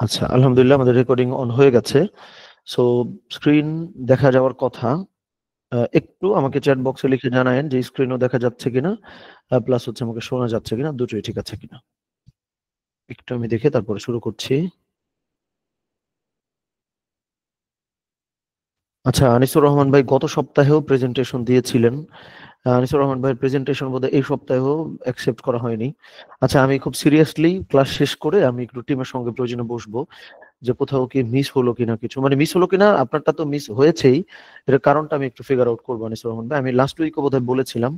আচ্ছা, আলহামদুলিল্লাহ আমাদের রেকর্ডিং অন হয়ে গেছে। সো স্ক্রিন দেখা যাওয়ার কথা। একটু আমাকে চ্যাট বক্সে লিখে জানায়েন যে স্ক্রিনও দেখা যাচ্ছে কিনা, প্লাস হচ্ছে আমাকে শোনা যাচ্ছে কিনা, দুটোই ঠিক আছে কিনা। একটু আমি দেখে তারপরে শুরু করছি। আচ্ছা, আনিসুর রহমান ভাই গত সপ্তাহেও প্রেজেন্টেশন দিয়েছিলেন। আনিসুর রহমান ভাইয়ের প্রেজেন্টেশন বোধহয় এই সপ্তাহেও অ্যাকসেপ্ট করা হয়নি। আচ্ছা, আমি খুব সিরিয়াসলি ক্লাস শেষ করে আমি একটু টিমের সঙ্গে প্রয়োজনে বসবো, যে কোথাও কি মিস হলো কিনা কিছু, মানে মিস হলো কিনা, আপনারটা তো মিস হয়েছেই, এর কারণটা আমি একটু ফিগার আউট করবো। আনিসুর রহমান ভাই, আমি লাস্ট উইকও বোধহয় বলেছিলাম।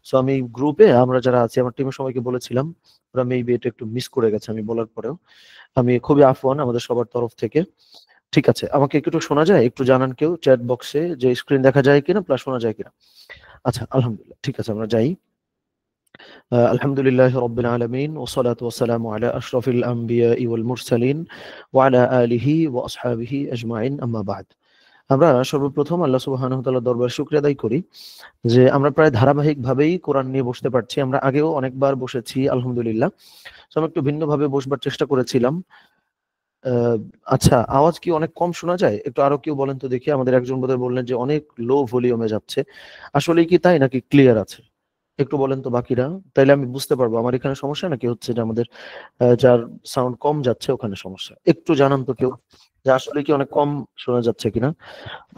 সো আমি গ্রুপে আমরা যারা আছি আমার টিমের সবাইকে বলেছিলাম, ওরা মেবি এটা একটু মিস করে গেছে আমি বলার পরেও। আমি খুবই আফওয়ান আমাদের সবার তরফ থেকে। ঠিক আছে, আমাকে একটু শোনা যায়? একটু জানান কেউ চ্যাট বক্সে যে স্ক্রিন দেখা যায় কিনা, প্লাস শোনা যায় কিনা। আচ্ছা, আলহামদুলিল্লাহ, ঠিক আছে, আমরা যাই। আলহামদুলিল্লাহ রাব্বিল আলামিন ওয়াসসালাতু ওয়াসসালামু আলা আশরাফিল আমবিয়াই ওয়াল মুরসালিন ওয়া আলা আলিহি ওয়া আসহাবিহি আজমাইন, আম্মা বা'দ। আমরা সর্বপ্রথম আল্লাহ সুবহানাহু ওয়া তাআলার দরবারে শুকরিয়া আদায় করি যে আমরা প্রায় ধারাবাহিকভাবেই কোরআন নিয়ে বসতে পারছি। আমরা আগেও অনেকবার বসেছি আলহামদুলিল্লাহ। সো আমি একটু ভিন্নভাবে বসবার চেষ্টা করেছিলাম। আহ, আচ্ছা, আওয়াজ কি অনেক কম শোনা যায়? একটু আরো কেউ বলেন তো দেখি। আমাদের একজন বোধহয় বললেন যে অনেক লো ভলিউমে যাচ্ছে। আসলে কি তাই নাকি ক্লিয়ার আছে? একটু বলেন তো বাকিরা, তাইলে আমি বুঝতে পারবো আমার এখানে সমস্যা নাকি হচ্ছে যে আমাদের যার সাউন্ড কম যাচ্ছে ওখানে সমস্যা। একটু জানান তো কেউ যে আসলে কি অনেক কম শোনা যাচ্ছে কিনা।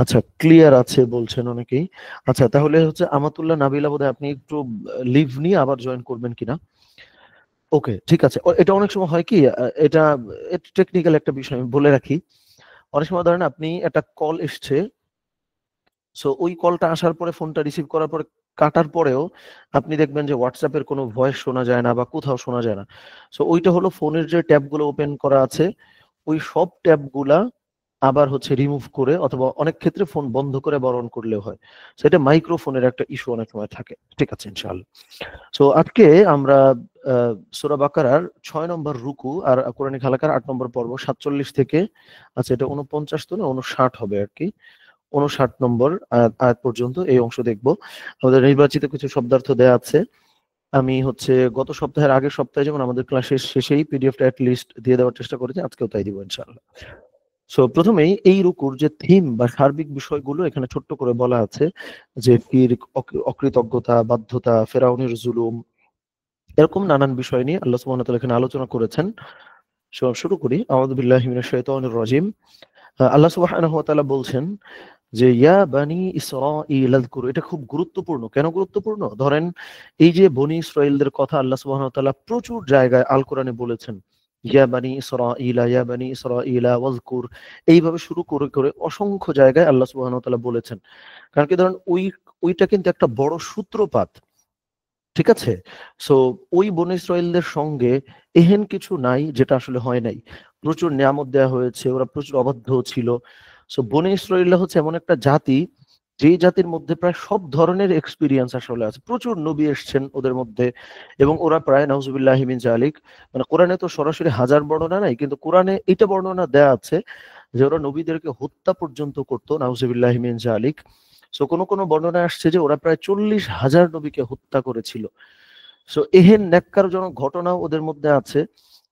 আচ্ছা, ক্লিয়ার আছে বলছেন অনেকেই। আচ্ছা, তাহলে হচ্ছে আমাতুল্লাহ নাবিলা বোধহয় আপনি একটু লিভ নিয়ে আবার জয়েন করবেন কিনা। ওকে, ঠিক আছে। এটা অনেক সময় হয় কি, এটা টেকনিক্যাল একটা বিষয় আমি বলে রাখি। অনেক সময় ধরেন আপনি একটা কল এসছে, সো ওই কলটা আসার পরে ফোনটা রিসিভ করার পরে কাটার পরেও আপনি দেখবেন যে হোয়াটসঅ্যাপের কোনো ভয়েস শোনা যায় না বা কোথাও শোনা যায় না। সো ওইটা হলো ফোনের যে ট্যাবগুলো ওপেন করা আছে ওই সব ট্যাবগুলা আবার হচ্ছে রিমুভ করে, অথবা অনেক ক্ষেত্রে ফোন বন্ধ করে বরণ করলেও হয়। সেটা মাইক্রোফোনের একটা ইস্যু অনেক সময় থাকে। ঠিক আছে, ইনশাআল্লাহ। সো আজকে আমরা সূরা বাকারার 6 নম্বর রুকু আর কোরআনিক হালাকার 8 নম্বর পর্ব 47 থেকে, আচ্ছা এটা 49 তো না 59 হবে আর কি, 59 নম্বর আয়াত আয়াত পর্যন্ত এই অংশ দেখব। আমাদের নির্বাচিত কিছু শব্দার্থ দেয়া আছে। আমি হচ্ছে গত সপ্তাহের আগের সপ্তাহে যেমন আমাদের ক্লাসের শেষেই পিডিএফটা অ্যাট লিস্ট দিয়ে দেওয়ার চেষ্টা করেছি, আজকেও তাই দিব ইনশাআল্লাহ। সো প্রথমেই এই রুকুর যে থিম বা সার্বিক বিষয়গুলো এখানে ছোট্ট করে বলা আছে, যে শিরক, অকৃতজ্ঞতা, বাধ্যতা, ফেরাউনের জুলুম, এরকম নানান বিষয় নিয়ে আল্লাহ সুবহানাহু ওয়া তাআলা এখানে আলোচনা করেছেন। শুরু করি। আউযু বিল্লাহি মিনাশ শাইতানির রাজিম। আল্লাহ সুবহানাহু ওয়া তাআলা বলছেন যে ইয়া বানি ইসরাঈল আযকুরু। এটা খুব গুরুত্বপূর্ণ। কেন গুরুত্বপূর্ণ? ধরেন এই যে বনি ইসরাঈলদের কথা আল্লাহ সুবহানাহু ওয়া তাআলা প্রচুর জায়গায় আল কোরআনে বলেছেন। ইয়া বানি ইসরাঈলা, ইয়া বানি ইসরাঈলা ওয়াযকুর, এইভাবে শুরু করে করে অসংখ্য জায়গায় আল্লাহ সুবহানাহু ওয়া তাআলা বলেছেন। কারণ কি, ধরেন ওইটা কিন্তু একটা বড় সূত্রপাত। ঠিক আছে? সো ওই বনী ইসরাইলদের সঙ্গে এহেন কিছু নাই যেটা আসলে হয় নাই। প্রচুর নিয়ামত দেয়া হয়েছে, ওরা প্রচুর অবাধ্য ছিল। সো বনী ইসরাইলরা হচ্ছে এমন একটা জাতি, যেই জাতির মধ্যে প্রায় সব ধরনের এক্সপেরিয়েন্স আসলে আছে। প্রচুর নবী এসছেন ওদের মধ্যে, এবং ওরা প্রায় নাউজুবিল্লাহি মিন জালিক, মানে কোরআনে তো সরাসরি হাজার বর্ণনা নাই, কিন্তু কোরআনে এটা বর্ণনা দেয়া আছে যে ওরা নবীদেরকে হত্যা পর্যন্ত করতো, নাউজুবিল্লাহি মিন জালিক। সো কোনো কোনো বর্ণনায় আসছে যে ওরা প্রায় 40,000 নবীকে হত্যা করেছিল। সো এহেন ন্যাক্কারজনক ঘটনাও ওদের মধ্যে আছে।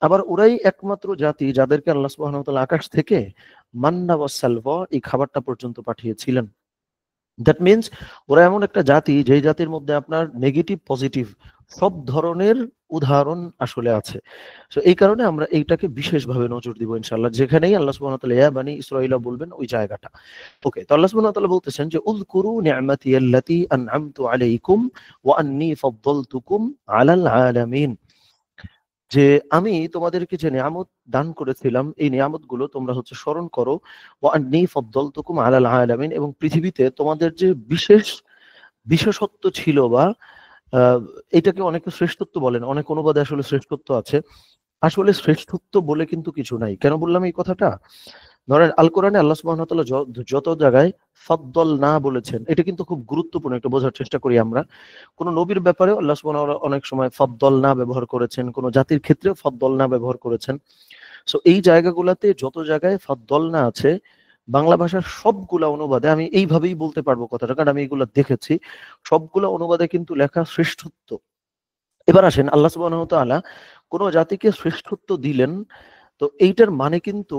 আবার ওরাই একমাত্র জাতি যাদেরকে আল্লাহ সুবহানাহু ওয়া তাআলা আকাশ থেকে মান্না ওয়া সালওয়া এই খাবারটা পর্যন্ত পাঠিয়েছিলেন। দ্যাট মিন্স ওরা এমন একটা জাতি যেই জাতির মধ্যে আপনার নেগেটিভ পজিটিভ সব ধরনের উদাহরণ আসলে আছে। তো এই কারণে আমরা এইটাকে বিশেষভাবে নজর দিব ইনশাআল্লাহ, যেখানেই আল্লাহ সুবহানাহু ওয়া তাআলা ইয়া বানি ইসরাঈলা বলবেন ওই জায়গাটা। ওকে, তো আল্লাহ সুবহানাহু ওয়া তাআলা বলতেছেন যে উযকুরু নি'মাতি আল্লাতী আন'আমতু আলাইকুম ওয়া আন্নী ফাদ্দালতুকুম আলাল আলামিন। যে আমি তোমাদেরকে যে নিয়ামত দান করেছিলাম এই নিয়ামত গুলো তোমরা হচ্ছে স্মরণ করো। ওয়া আন্নী ফাদ্দালতুকুম আলাল আলামিন, এবং পৃথিবীতে তোমাদের যে বিশেষ বিশেষত্ব ছিল, বা এটাকে অনেকে শ্রেষ্ঠত্ব বলেন, অনেক অনুবাদে আসলে শ্রেষ্ঠত্ব আছে। আসলে শ্রেষ্ঠত্ব বলে কিন্তু কিছু নাই। কেন বললাম এই কথাটা? ধরেন আল কোরআনে আল্লাহ সুবহানাহু ওয়া তাআলা যত জায়গায় ফাদ্দল না বলেছেন, এটা কিন্তু খুব গুরুত্বপূর্ণ, একটু বোঝার চেষ্টা করি আমরা। কোন নবীর ব্যাপারেও আল্লাহ সুবহানাহু ওয়া তাআলা অনেক সময় ফাদ্দল না ব্যবহার করেছেন, কোন জাতির ক্ষেত্রেও ফাদ্দল না ব্যবহার করেছেন। সো এই জায়গাগুলোতে যত জায়গায় ফাদ্দল না আছে, বাংলা ভাষার সবগুলা অনুবাদে, আমি এইভাবেই বলতে পারবো কথাটা কারণ আমি এগুলা দেখেছি, সবগুলা অনুবাদে কিন্তু লেখা শ্রেষ্ঠত্ব। এবার আসেন, আল্লাহ সুবহানাহু ওয়া তাআলা কোন জাতিকে শ্রেষ্ঠত্ব দিলেন, তো এইটার মানে কিন্তু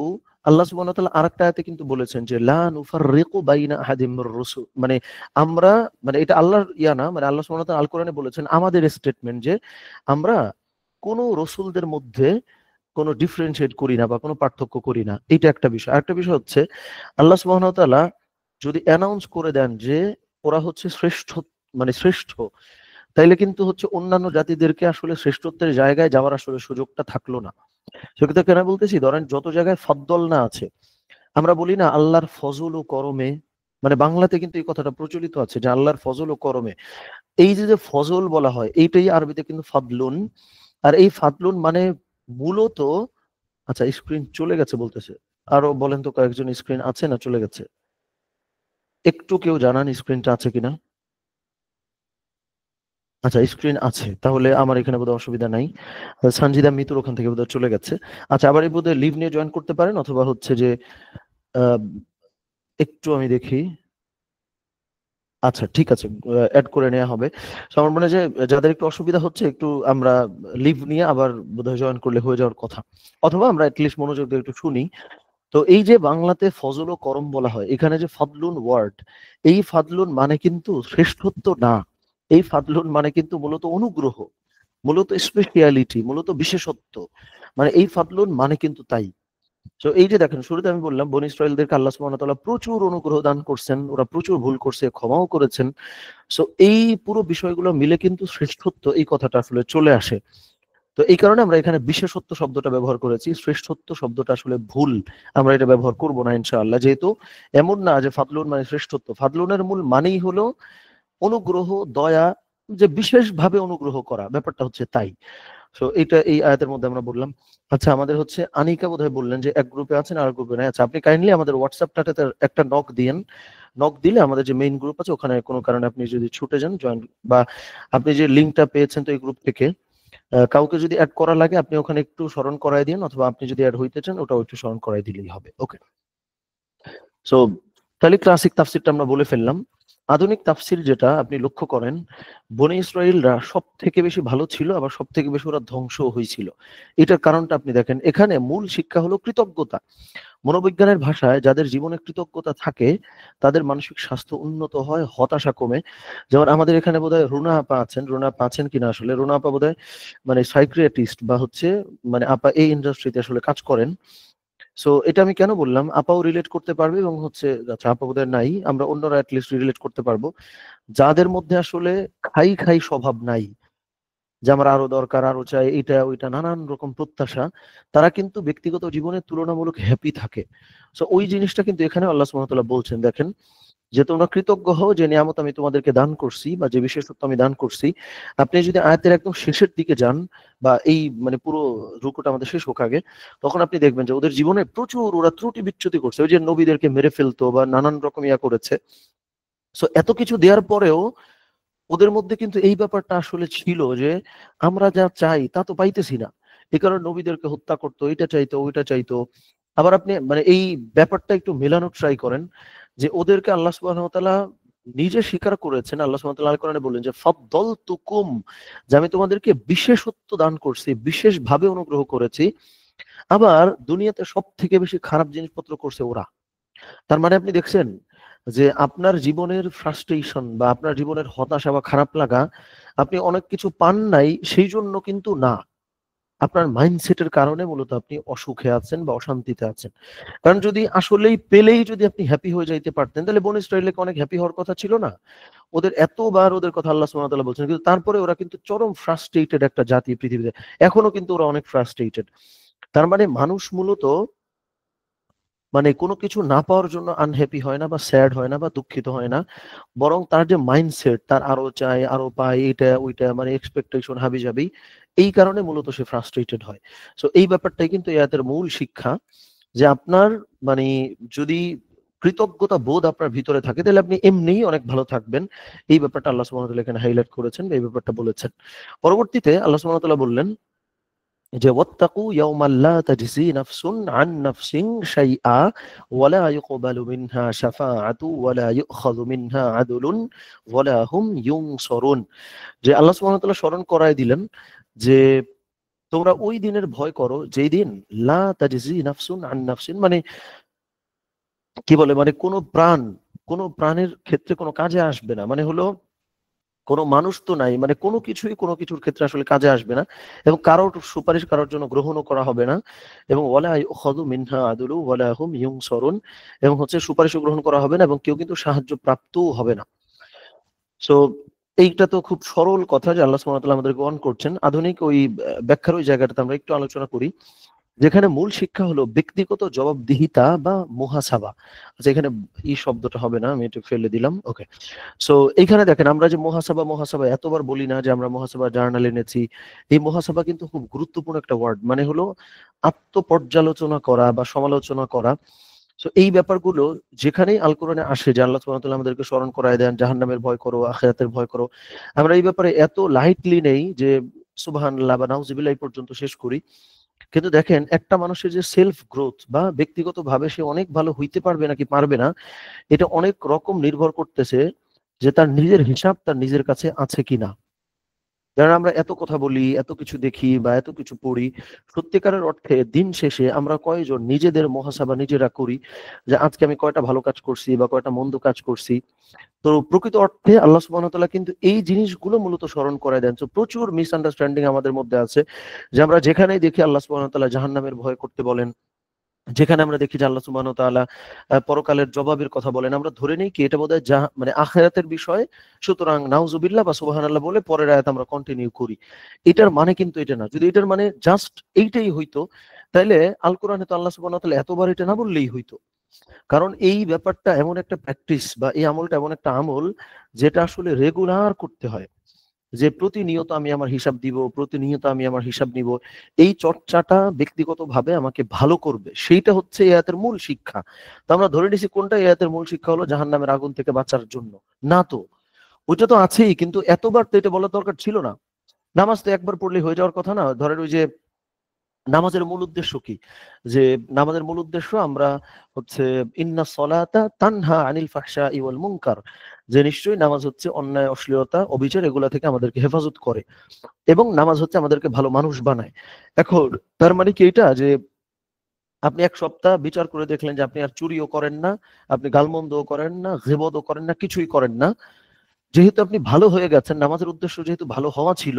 আল্লাহ সুবহানাহু ওয়া তাআলা আরেকটা আয়াতে কিন্তু বলেছেন যে লা নুফাররিকু বাইনা আহাদিম মির রুসুল, মানে আমরা, মানে এটা আল্লাহর না, মানে আল্লাহ সুবহানাহু ওয়া তাআলা আল কোরআনে বলেছেন আমাদের স্টেটমেন্ট যে আমরা কোন রসুলদের মধ্যে কোনো ডিফারেন্সিয়েট করি না বা কোনো পার্থক্য করি না। এটা একটা বিষয়। আরেকটা বিষয় হচ্ছে আল্লাহ সুবহানাহু ওয়া তাআলা যদি অ্যানাউন্স করে দেন যে ওরা হচ্ছে শ্রেষ্ঠ, মানে শ্রেষ্ঠ, তাইলে কিন্তু হচ্ছে অন্যান্য জাতিদেরকে আসলে শ্রেষ্ঠত্বের জায়গায় যাওয়ার আসলে সুযোগটা থাকলো না। সেক্ষেত্রে কেন বলতেছি, ধরেন যত জায়গায় ফদ্দল না আছে, আমরা বলি না আল্লাহর ফজল ও করমে, মানে বাংলাতে কিন্তু এই কথাটা প্রচলিত আছে যে আল্লাহর ফজল ও করমে। এই যে যে ফজল বলা হয় এইটাই আরবিতে কিন্তু ফাদলুন। আর এই ফাদলুন মানে মূলত, আচ্ছা স্ক্রিন চলে গেছে বলতেছে, আরো বলেন তো কয়েকজন স্ক্রিন আছে না চলে গেছে? একটু কেউ জানান স্ক্রিনটা আছে কিনা? আচ্ছা স্ক্রিন আছে, তাহলে আমার এখানে বোধহয় অসুবিধা নাই। সঞ্জিদা মিতুর ওখান থেকে বোধহয় চলে গেছে। আচ্ছা আবার এই বোধহয় লিভ নিয়ে জয়েন করতে পারেন, অথবা হচ্ছে যে আহ, একটু আমি দেখি। আচ্ছা ঠিক আছে, অ্যাড করে নেওয়া হবে। তো আমার মনে হয় যে যাদের একটু অসুবিধা হচ্ছে একটু আমরা লিভ নিয়ে আবার বোধহয় জয়েন করলে হয়ে যাওয়ার কথা, অথবা আমরা অ্যাটলিস্ট মনোযোগ দিয়ে একটু শুনি। তো এই যে বাংলাতে ফজল ও করম বলা হয়, এখানে যে ফাদলুন ওয়ার্ড, এই ফাদলুন মানে কিন্তু শ্রেষ্ঠত্ব না, এই ফাদলুন মানে কিন্তু মূলত অনুগ্রহ, মূলত স্পেশালিটি, মূলত বিশেষত্ব, মানে এই ফাদলুন মানে কিন্তু তাই। তো এই যে দেখেন শুরুতে আমি বললাম বনী ইসরাইলদেরকে আল্লাহ সুবহানাহু ওয়া তাআলা প্রচুর অনুগ্রহ দান করছেন, ওরা প্রচুর ভুল করছে, ক্ষমাও করেছেন। সো এই পুরো বিষয়গুলো মিলে কিন্তু শ্রেষ্ঠত্ব এই কথাটা আসলে চলে আসে। তো এই কারণে আমরা এখানে বিশেষত্ব শব্দটা ব্যবহার করেছি, শ্রেষ্ঠত্ব শব্দটা আসলে ভুল, আমরা এটা ব্যবহার করব না ইনশাআল্লাহ। যেহেতু এমন না যে ফাদলুন মানে শ্রেষ্ঠত্ব, ফাদলুনের মূল মানেই হলো অনুগ্রহ, দয়া, যে বিশেষভাবে অনুগ্রহ করা, ব্যাপারটা হচ্ছে তাই। সো এটা এই আয়াতের মধ্যে আমরা বললাম। আচ্ছা আমাদের হচ্ছে আনিকা বোধহয় বললেন যে এক গ্রুপে আছেন আর গ্রুপে নাই। আচ্ছা আপনি কাইন্ডলি আমাদের হোয়াটসঅ্যাপটাতে একটা নক দিয়েন, নক দিলে আমাদের যে মেইন গ্রুপ আছে ওখানে কোনো কারণে আপনি যদি ছুটে যান জয়েন, বা আপনি যে লিঙ্কটা পেয়েছেন তো এই গ্রুপ থেকে কাউকে যদি অ্যাড করা লাগে আপনি ওখানে একটু স্মরণ করাই দিন, অথবা আপনি যদি অ্যাড হইতে চান ওটাও একটু স্মরণ করাই দিলেই হবে। ওকে, সো তাহলে ক্লাসিক তাফসিরটা আমরা বলে ফেললাম। আধুনিক তাফসির যেটা আপনি লক্ষ্য করেন, বনী ইসরাইলরা সব থেকে বেশি ভালো ছিল, আবার সব থেকে বেশি ওরা ধ্বংস হয়েছিল। এটার কারণটা আপনি দেখেন, এখানে মূল শিক্ষা হলো কৃতজ্ঞতা। মনোবিজ্ঞানের ভাষায় যাদের জীবনে কৃতজ্ঞতা থাকে তাদের মানসিক স্বাস্থ্য উন্নত হয়, হতাশা কমে। যেমন আমাদের এখানে বোধহয় রুনা আপা আছেন, রুনা আপা আছেন কিনা আসলে, রুনা আপা বোধহয় মানে সাইক্রিয়াটিস্ট বা হচ্ছে মানে আপা এই ইন্ডাস্ট্রিতে আসলে কাজ করেন। সো এটা আমি কেন বললাম, আপাও রিলেট করতে পারবে, এবং হচ্ছে আচ্ছা আপা বোধহয় নাই, আমরা অন্যরা অ্যাটলিস্ট রিলেট করতে পারবো। যাদের মধ্যে আসলে খাই খাই স্বভাব নাই, যে আমার আরো দরকার, আরো চাই, এটা ওইটা নানান রকম প্রত্যাশা, তারা কিন্তু ব্যক্তিগত জীবনে তুলনামূলক হ্যাপি থাকে। সো ওই জিনিসটা কিন্তু এখানে আল্লাহ সুবহানাহু ওয়া তাআলা বলছেন, দেখেন যে তোমরা কৃতজ্ঞ হও যে নিয়ামত আমি তোমাদেরকে দান করছি, বা যে বিশেষত্ব আমি দান করছি। আপনি যদি আয়াতের একদম শেষের দিকে যান, বা এই মানে পুরো রুকুটা আমাদের শেষ হোক আগে, তখন আপনি দেখবেন যে ওদের জীবনে প্রচুর ওরা ত্রুটি বিচ্যুতি করছে, ওই যে নবীদেরকে মেরে ফেলতো বা নানান রকম ইয়া করেছে। সো এত কিছু দেওয়ার পরেও ওদের মধ্যে কিন্তু এই ব্যাপারটা আসলে ছিল যে আমরা যা চাই তা তো পাইতেছি না, এই কারণে নবীদেরকে হত্যা করতো, এটা চাইতো ওইটা চাইতো। আবার আপনি মানে এই ব্যাপারটা একটু মেলানোর ট্রাই করেন, যে ওদেরকে আল্লাহ সুবহানাহু ওয়া তাআলা নিজে স্বীকার করেছেন। আল্লাহ সুবহানাহু ওয়া তাআলা আল কোরআনে বললেন যে ফাদ্দালতুকুম, যে আমি তোমাদেরকে বিশেষত্ব দান করছি, বিশেষভাবে অনুগ্রহ করেছি। আবার দুনিয়াতে সব থেকে বেশি খারাপ জিনিসপত্র করছে ওরা। তার মানে আপনি দেখছেন যে আপনার জীবনের ফ্রাস্ট্রেশন বা আপনার জীবনের হতাশা বা খারাপ লাগা, আপনি অনেক কিছু পান নাই সেই জন্য কিন্তু না, আপনার মাইন্ডসেটের কারণে মূলত আপনি অসুখে আছেন বা অশান্তিতে আছেন। কারণ যদি আসলেই পেলেই যদি আপনি হ্যাপি হয়ে যাইতে পারতেন, তাহলে বনী ইসরাইলকে অনেক হ্যাপি হওয়ার কথা ছিল না? ওদের এতবার ওদের কথা আল্লাহ সুবহানাহু ওয়া তাআলা বলছেন, কিন্তু তারপরে ওরা কিন্তু চরম ফ্রাস্ট্রেটেড একটা জাতি পৃথিবীতে, এখনো কিন্তু ওরা অনেক ফ্রাস্ট্রেটেড। তার মানে মানুষ মূলত মানে কোনো কিছু না পাওয়ার জন্য আনহ্যাপি হয় না বা স্যাড হয় না বা দুঃখিত হয় না, বরং তার যে মাইন্ডসেট, তার আরো চাই আরো পাই, এটা ওইটা মানে এক্সপেকটেশন হাবিজাবি, এই কারণে মূলত সে ফ্রাস্ট্রেটেড হয়। সো এই ব্যাপারটাই কিন্তু এই আয়াতের মূল শিক্ষা, যে আপনার মানে যদি কৃতজ্ঞতা বোধ আপনার ভিতরে থাকে তাহলে আপনি এমনিই অনেক ভালো থাকবেন। এই ব্যাপারটা আল্লাহ সুবহানাহু ওয়া তাআলা এখানে হাইলাইট করেছেন, এই ব্যাপারটা বলেছেন। পরবর্তীতে আল্লাহ সুবহানাহু ওয়া তাআলা বললেন যে ওয়াত্তাকু ইয়াওমান লা তাজজি নাফসুন আন নাফসিন শাইআ ওয়ালা ইউকবালু মিনহা শাফাআতু ওয়ালা ইউখাযু মিনহা আদলুন ওয়ালা হুম ইউনসরুন। যে আল্লাহ সুবহানাহু ওয়া তাআলা স্মরণ করায় দিলেন যে তোমরা ওই দিনের ভয় করো যেই দিন লা তাজজি নাফসুন আন নাফসিন, মানে কি বলে, মানে কোনো প্রাণের ক্ষেত্রে কোনো কাজে আসবে না, মানে হলো কোনো মানুষ তো নাই, মানে কোনো কিছুই কোনো কিছুর ক্ষেত্রে আসলে কাজে আসবে না, এবং কারোর সুপারিশ কারোর জন্য গ্রহণও করা হবে না, এবং ওয়ালা ইউখাযু মিনহা আদলু ওয়ালা হুম ইউনসারুন, এবং হচ্ছে সুপারিশও গ্রহণ করা হবে না এবং কেউ কিন্তু সাহায্য প্রাপ্তও হবে না। সো এইটা তো খুব সরল কথা যে আল্লাহ সুবহানাহু ওয়া তাআলা আমাদেরকে ওয়ার্ন করছেন। আধুনিক ওই ব্যাখ্যার ওই জায়গাটাতে আমরা একটু আলোচনা করি, যেখানে মূল শিক্ষা হলো ব্যক্তিগত জবাবদিহিতা বা মুহাসাবা। আচ্ছা, এখানে ই শব্দটা হবে না, আমি এটা ফেলে দিলাম। ওকে। সো এইখানে দেখেন, আমরা যে মুহাসাবা মুহাসাবা এতবার বলি না যে আমরা মুহাসাবা জার্নাল এনেছি। এই মুহাসাবা কিন্তু খুব গুরুত্বপূর্ণ একটা ওয়ার্ড, মানে হলো আত্মপর্যালোচনা করা বা সমালোচনা করা। সো এই ব্যাপারগুলো যেখানেই আল কোরআনে আসে যে আল্লাহ সুবহানাহু ওয়া তাআলা আমাদেরকে স্মরণ করায় দেন জাহান্নামের ভয় করো, আখিরাতের ভয় করো, আমরা এই ব্যাপারে এত লাইটলি নেই যে সুবহানাল্লাহ বা নাউজুবিল্লাহ এই পর্যন্ত শেষ করি। কিন্তু দেখেন, একটা মানুষের যে সেলফ গ্রোথ বা ব্যক্তিগতভাবে সে অনেক ভালো হইতে পারবে নাকি পারবে না, এটা অনেক রকম নির্ভর করতেছে যে তার নিজের হিসাব তার নিজের কাছে আছে কিনা। যারা আমরা এত কথা বলি, এত কিছু দেখি বা এত কিছু পড়ি, সত্যিকারের অর্থে দিন শেষে আমরা কয়জন নিজেদের মুহাসাবা নিজেরা করি যে আজকে আমি কয়টা ভালো কাজ করছি বা কয়টা মন্দ কাজ করছি। তো প্রকৃত অর্থে আল্লাহ সুবহানাহু ওয়া তাআলা কিন্তু এই জিনিসগুলো মূলত স্মরণ করায় দেন। তো প্রচুর মিসআন্ডারস্ট্যান্ডিং আমাদের মধ্যে আছে যে আমরা যেখানেই দেখি আল্লাহ সুবহানাহু ওয়া তাআলা জাহান্নামের ভয় করতে বলেন, যেখানে আমরা দেখি যে আল্লাহ সুবহানাহু ওয়া তাআলা পরকালের জবাবের কথা বলেন, আমরা ধরে নেই কি এটা বোধহয় মানে আখিরাতের বিষয়, সুতরাং নাউজুবিল্লাহ বা সুবহানাল্লাহ বলে পরের আয়াত আমরা কন্টিনিউ করি। এটার মানে কিন্তু এটা না। যদি এটার মানে জাস্ট এইটাই হইতো, তাইলে আল কোরআনে তো আল্লাহ সুবহানাহু ওয়া তাআলা এতবার এটা না বললেই হইতো। কারণ এই ব্যাপারটা এমন একটা প্র্যাকটিস বা এই আমলটা এমন একটা আমল যেটা আসলে রেগুলার করতে হয়, যে প্রতিনিয়ত আমি আমার হিসাব দিব, প্রতিনিয়ত আমি আমার হিসাব নিব। এই চর্চাটা ব্যক্তিগতভাবে আমাকে ভালো করবে, সেইটা হচ্ছে এই আয়াতের মূল শিক্ষা। তো আমরা ধরে নিছি কোনটা এই আয়াতের মূল শিক্ষা হলো জাহান্নামের আগুন থেকে বাঁচার জন্য। না তো, ওইটা তো আছেই, কিন্তু এতবার তো এটা বলার দরকার ছিল না। নামাজ তো একবার পড়লেই হয়ে যাওয়ার কথা না। ধরেন ওই যে নামাজের মূল উদ্দেশ্য কি, যে নামাজের মূল উদ্দেশ্য আমরা হচ্ছে ইন্না সলাতা তানহা আনিল ফাহশাই ওয়াল মুনকার, যে নিশ্চয়ই নামাজ হচ্ছে অন্যায় অশ্লীলতা অবিচার এগুলা থেকে আমাদেরকে হেফাজত করে, এবং নামাজ হচ্ছে আমাদেরকে ভালো মানুষ বানায়। এখন তার মানে কি এটা যে আপনি এক সপ্তাহ বিচার করে দেখলেন যে আপনি আর চুরিও করেন না, আপনি গালমন্দও করেন না, গীবতও করেন না, কিছুই করেন না, যেহেতু আপনি ভালো হয়ে গেছেন, নামাজের উদ্দেশ্য যেহেতু ভালো হওয়া ছিল,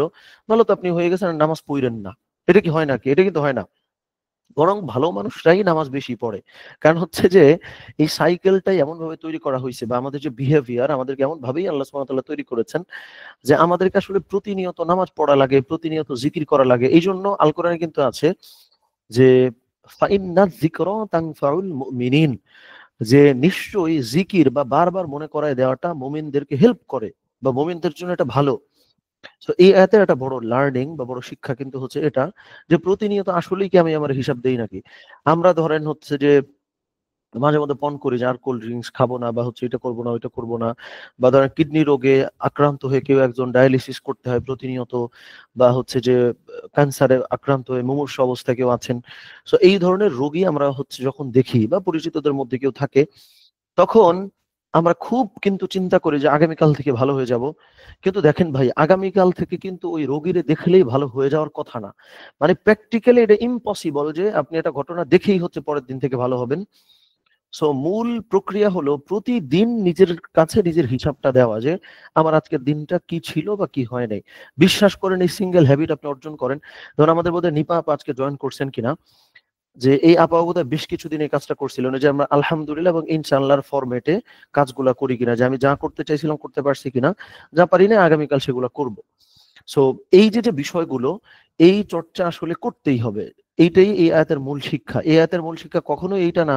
ভালো তো আপনি হয়ে গেছেন আর নামাজ পড়েন না। এটা কি হয় নাকি? এটা কিন্তু হয় না। বরং ভালো মানুষরাই নামাজ বেশি পড়ে। কারণ হচ্ছে যে এই সাইকেলটাই এমন ভাবে তৈরি করা হয়েছে, বা আমাদের যে বিহেভিয়ার আমাদেরকে এমন ভাবেই আল্লাহ সুবহানাহু ওয়া তাআলা তৈরি করেছেন যে আমাদেরকে আসলে প্রতিনিয়ত নামাজ পড়া লাগে, প্রতিনিয়ত জিকির করা লাগে। এইজন্য আল কোরআনে কিন্তু আছে যে ফাইন্নায যিকরা তানফাউল মুমিনিন, যে নিশ্চয়ই জিকির বা বারবার মনে করায় দেওয়াটা মুমিনদেরকে হেল্প করে বা মুমিনদের জন্য এটা ভালো। তো এই আয়াতের একটা বড় লার্নিং বা বড় শিক্ষা কিন্তু হচ্ছে এটা, যে প্রতিনিয়ত আসলেই কি আমি আমার হিসাব দেই নাকি। আমরা ধরেন হচ্ছে যে মাঝে মধ্যে পণ করি যে আর কোল্ড ড্রিঙ্কস খাবো না, বা হচ্ছে এটা করবো না ওইটা করবো না, বা ধরেন কিডনি রোগে আক্রান্ত হয়ে কেউ একজন ডায়ালিসিস করতে হয় প্রতিনিয়ত, বা হচ্ছে যে ক্যান্সারে আক্রান্ত হয়ে মুমূর্ষু অবস্থায় কেউ আছেন। সো এই ধরনের রোগী আমরা হচ্ছে যখন দেখি বা পরিচিতদের মধ্যে কেউ থাকে, তখন আমরা খুব কিন্তু চিন্তা করি যে আগামীকাল থেকে ভালো হয়ে যাব। কিন্তু দেখেন ভাই, আগামীকাল থেকে কিন্তু ওই রোগীরে দেখলেই ভালো হয়ে যাওয়ার কথা না। মানে প্র্যাকটিক্যালি এটা ইম্পসিবল যে আপনি একটা ঘটনা দেখেই হচ্ছে পরের দিন থেকে ভালো হবেন। সো মূল প্রক্রিয়া হলো প্রতিদিন নিজের কাছে নিজের হিসাবটা দেওয়া, যে আমার আজকের দিনটা কি ছিল বা কি হয় নাই। বিশ্বাস করেন এই সিঙ্গেল হ্যাবিট আপনি অর্জন করেন। ধরুন আমাদের বোধহয় নিপা আপা আজকে জয়েন করছেন কিনা, যে এই আপা বোধহয় বেশ কিছুদিন এই কাজটা করছিলেন, যে আমরা আলহামদুলিল্লাহ এবং ইনশাআল্লাহর ফরম্যাটে কাজগুলা করি কিনা, যে আমি যা করতে চাইছিলাম করতে পারছি কিনা, যা পারি না আগামীকাল সেগুলো করব। সো এই যে যে বিষয়গুলো, এই চর্চা আসলে করতেই হবে। এইটাই এই আয়াতের মূল শিক্ষা। এই আয়াতের মূল শিক্ষা কখনো এইটা না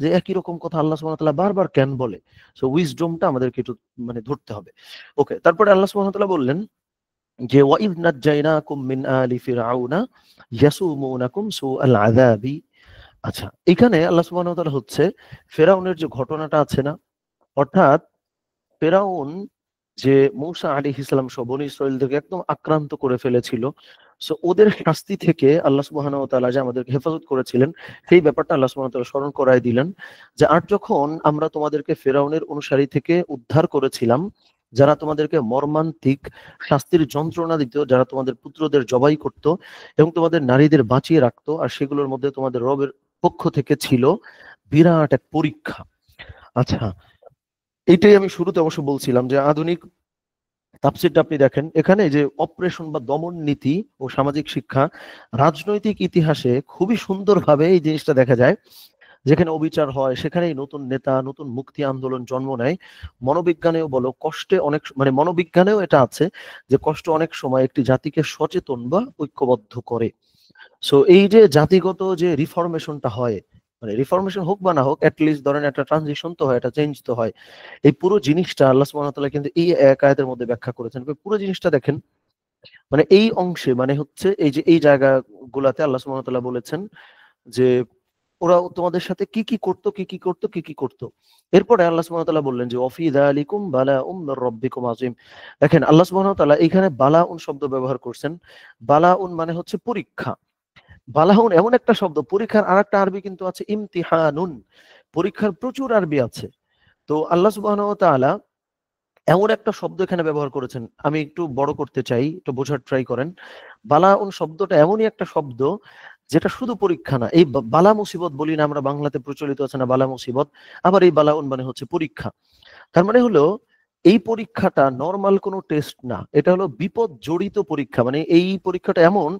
যে একই রকম কথা আল্লাহ সুবহানাহু ওয়া তাআলা বারবার কেন বলে। সো উইজডমটা আমাদেরকে একটু মানে ধরতে হবে। ওকে, তারপরে আল্লাহ সুবহানাহু ওয়া তাআলা বললেন যে ওয়াইদ নাজ্জাইনাকুম মিন আলি ফিরআউনা ইয়াসুমুনাকুম সুআল আযাবি। আচ্ছা, এখানে আল্লাহ সুবহানাহু ওয়া তাআলা হচ্ছে ফেরাউনের যে ঘটনাটা আছে না, অর্থাৎ ফেরাউন যে মূসা আলাইহিস সালাম সহ বনী ইসরাঈলদেরকে একদম আক্রান্ত করে ফেলেছিল। সো ওদের শাস্তি থেকে আল্লাহ সুবহানাহু ওয়া তাআলা যে আমাদেরকে হেফাজত করেছিলেন, সেই ব্যাপারটা আল্লাহ সুবহানাহু ওয়া তাআলা স্মরণ করায় দিলেন। যে আর যখন আমরা তোমাদেরকে ফেরাউনের অনুসারী থেকে উদ্ধার করেছিলাম, যারা তোমাদেরকে মর্মান্তিক শাস্তির যন্ত্রণা দিত, যারা তোমাদের পুত্রদের জবাই করত এবং তোমাদের নারীদের বাঁচিয়ে রাখতো, আর সেগুলোর মধ্যে তোমাদের রবের পক্ষ থেকে ছিল বিরাট এক পরীক্ষা। আচ্ছা, এইটাই আমি শুরুতে অবশ্য বলছিলাম যে আধুনিক তাফসীরটা আপনি দেখেন, এখানে যে অপারেশন বা দমন নীতি ও সামাজিক শিক্ষা, রাজনৈতিক ইতিহাসে খুবই সুন্দরভাবে এই জিনিসটা দেখা যায়। যেখানে অবিচার হয় সেখানেই নতুন নেতা, নতুন মুক্তি আন্দোলন জন্ম নেয়। মনোবিজ্ঞানেও বলো, কষ্টে অনেক মানে মনোবিজ্ঞানেও এটা আছে যে কষ্ট অনেক সময় একটি জাতিকে সচেতন বা ঐক্যবদ্ধ করে। সো এই যে জাতিগত যে রিফরমেশনটা হয়, মানে রিফরমেশন হোক বা না হোক, লিস্ট ধরেন একটা ট্রানজিশন তো হয়, একটা চেঞ্জ তো হয়। এই পুরো জিনিসটা আল্লাহ সুবহানাহু ওয়া তাআলা কিন্তু এই এক আয়াতের মধ্যে ব্যাখ্যা করেছেন। পুরো জিনিসটা দেখেন, মানে এই অংশে মানে হচ্ছে এই যে এই জায়গাগুলাতে আল্লাহ সুবহানাহু ওয়া তাআলা বলেছেন যে ওরা তোমাদের সাথে কি কি করতো, কি কি করতো, কি কি করতো। এরপরে আল্লাহ সুবহানাহু ওয়া তাআলা বললেন যে ওয়াফি যালিকুম বালাউম মির রাব্বিকুম আযীম। দেখেন আল্লাহ সুবহানাহু ওয়া তাআলা এখানে বালাউন শব্দ ব্যবহার করছেন। বালাউন মানে হচ্ছে পরীক্ষা। বালাউন এমন একটা শব্দ, পরীক্ষার আরেকটা আরবি কিন্তু আছে ইমতিহানুন। পরীক্ষার প্রচুর আরবি আছে। তো আল্লাহ সুবহানাহু ওয়া তাআলা এমন একটা শব্দ এখানে ব্যবহার করেছেন, আমি একটু বড় করতে চাই, একটু বোঝার ট্রাই করেন। বালাউন শব্দটা এমনই একটা শব্দ যেটা শুধু পরীক্ষা না। এই বালা মুসিবত বলি না আমরা, বাংলাতে প্রচলিত আছে না বালা মুসিবত, আবার এই বালাউন মানে হচ্ছে পরীক্ষা। তার মানে হলো এই পরীক্ষাটা নরমাল কোনো টেস্ট না, এটা হলো বিপদ জড়িত পরীক্ষা। মানে এই পরীক্ষাটা এমন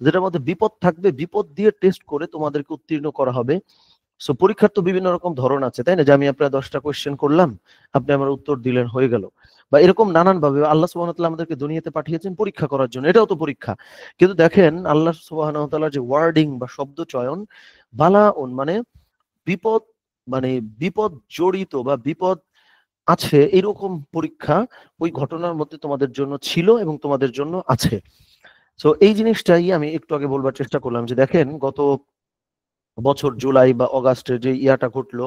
যেটার মধ্যে বিপদ থাকবে, বিপদ দিয়ে টেস্ট করে তোমাদেরকে উত্তীর্ণ করা হবে। সো পরীক্ষার তো বিভিন্ন রকম ধরন আছে, তাই না? যে আমি আপনার 10টা কোয়েশ্চেন করলাম, আপনি আমার উত্তর দিলেন, হয়ে গেল। বা এরকম নানান ভাবে আল্লাহ সুবহানাহু ওয়া তাআলা আমাদেরকে দুনিয়াতে পাঠিয়েছেন পরীক্ষা করার জন্য, এটাও তো পরীক্ষা। কিন্তু দেখেন আল্লাহ সুবহানাহু ওয়া তাআলার যে ওয়ার্ডিং বা শব্দ চয়ন, বালাউন মানে বিপদ, মানে বিপদ জড়িত বা বিপদ আছে এরকম পরীক্ষা ওই ঘটনার মধ্যে তোমাদের জন্য ছিল এবং তোমাদের জন্য আছে। সো এই জিনিসটাই আমি একটু আগে বলবার চেষ্টা করলাম যে দেখেন গত বছর জুলাই বা অগাস্টের যে ইয়াটা ঘটলো,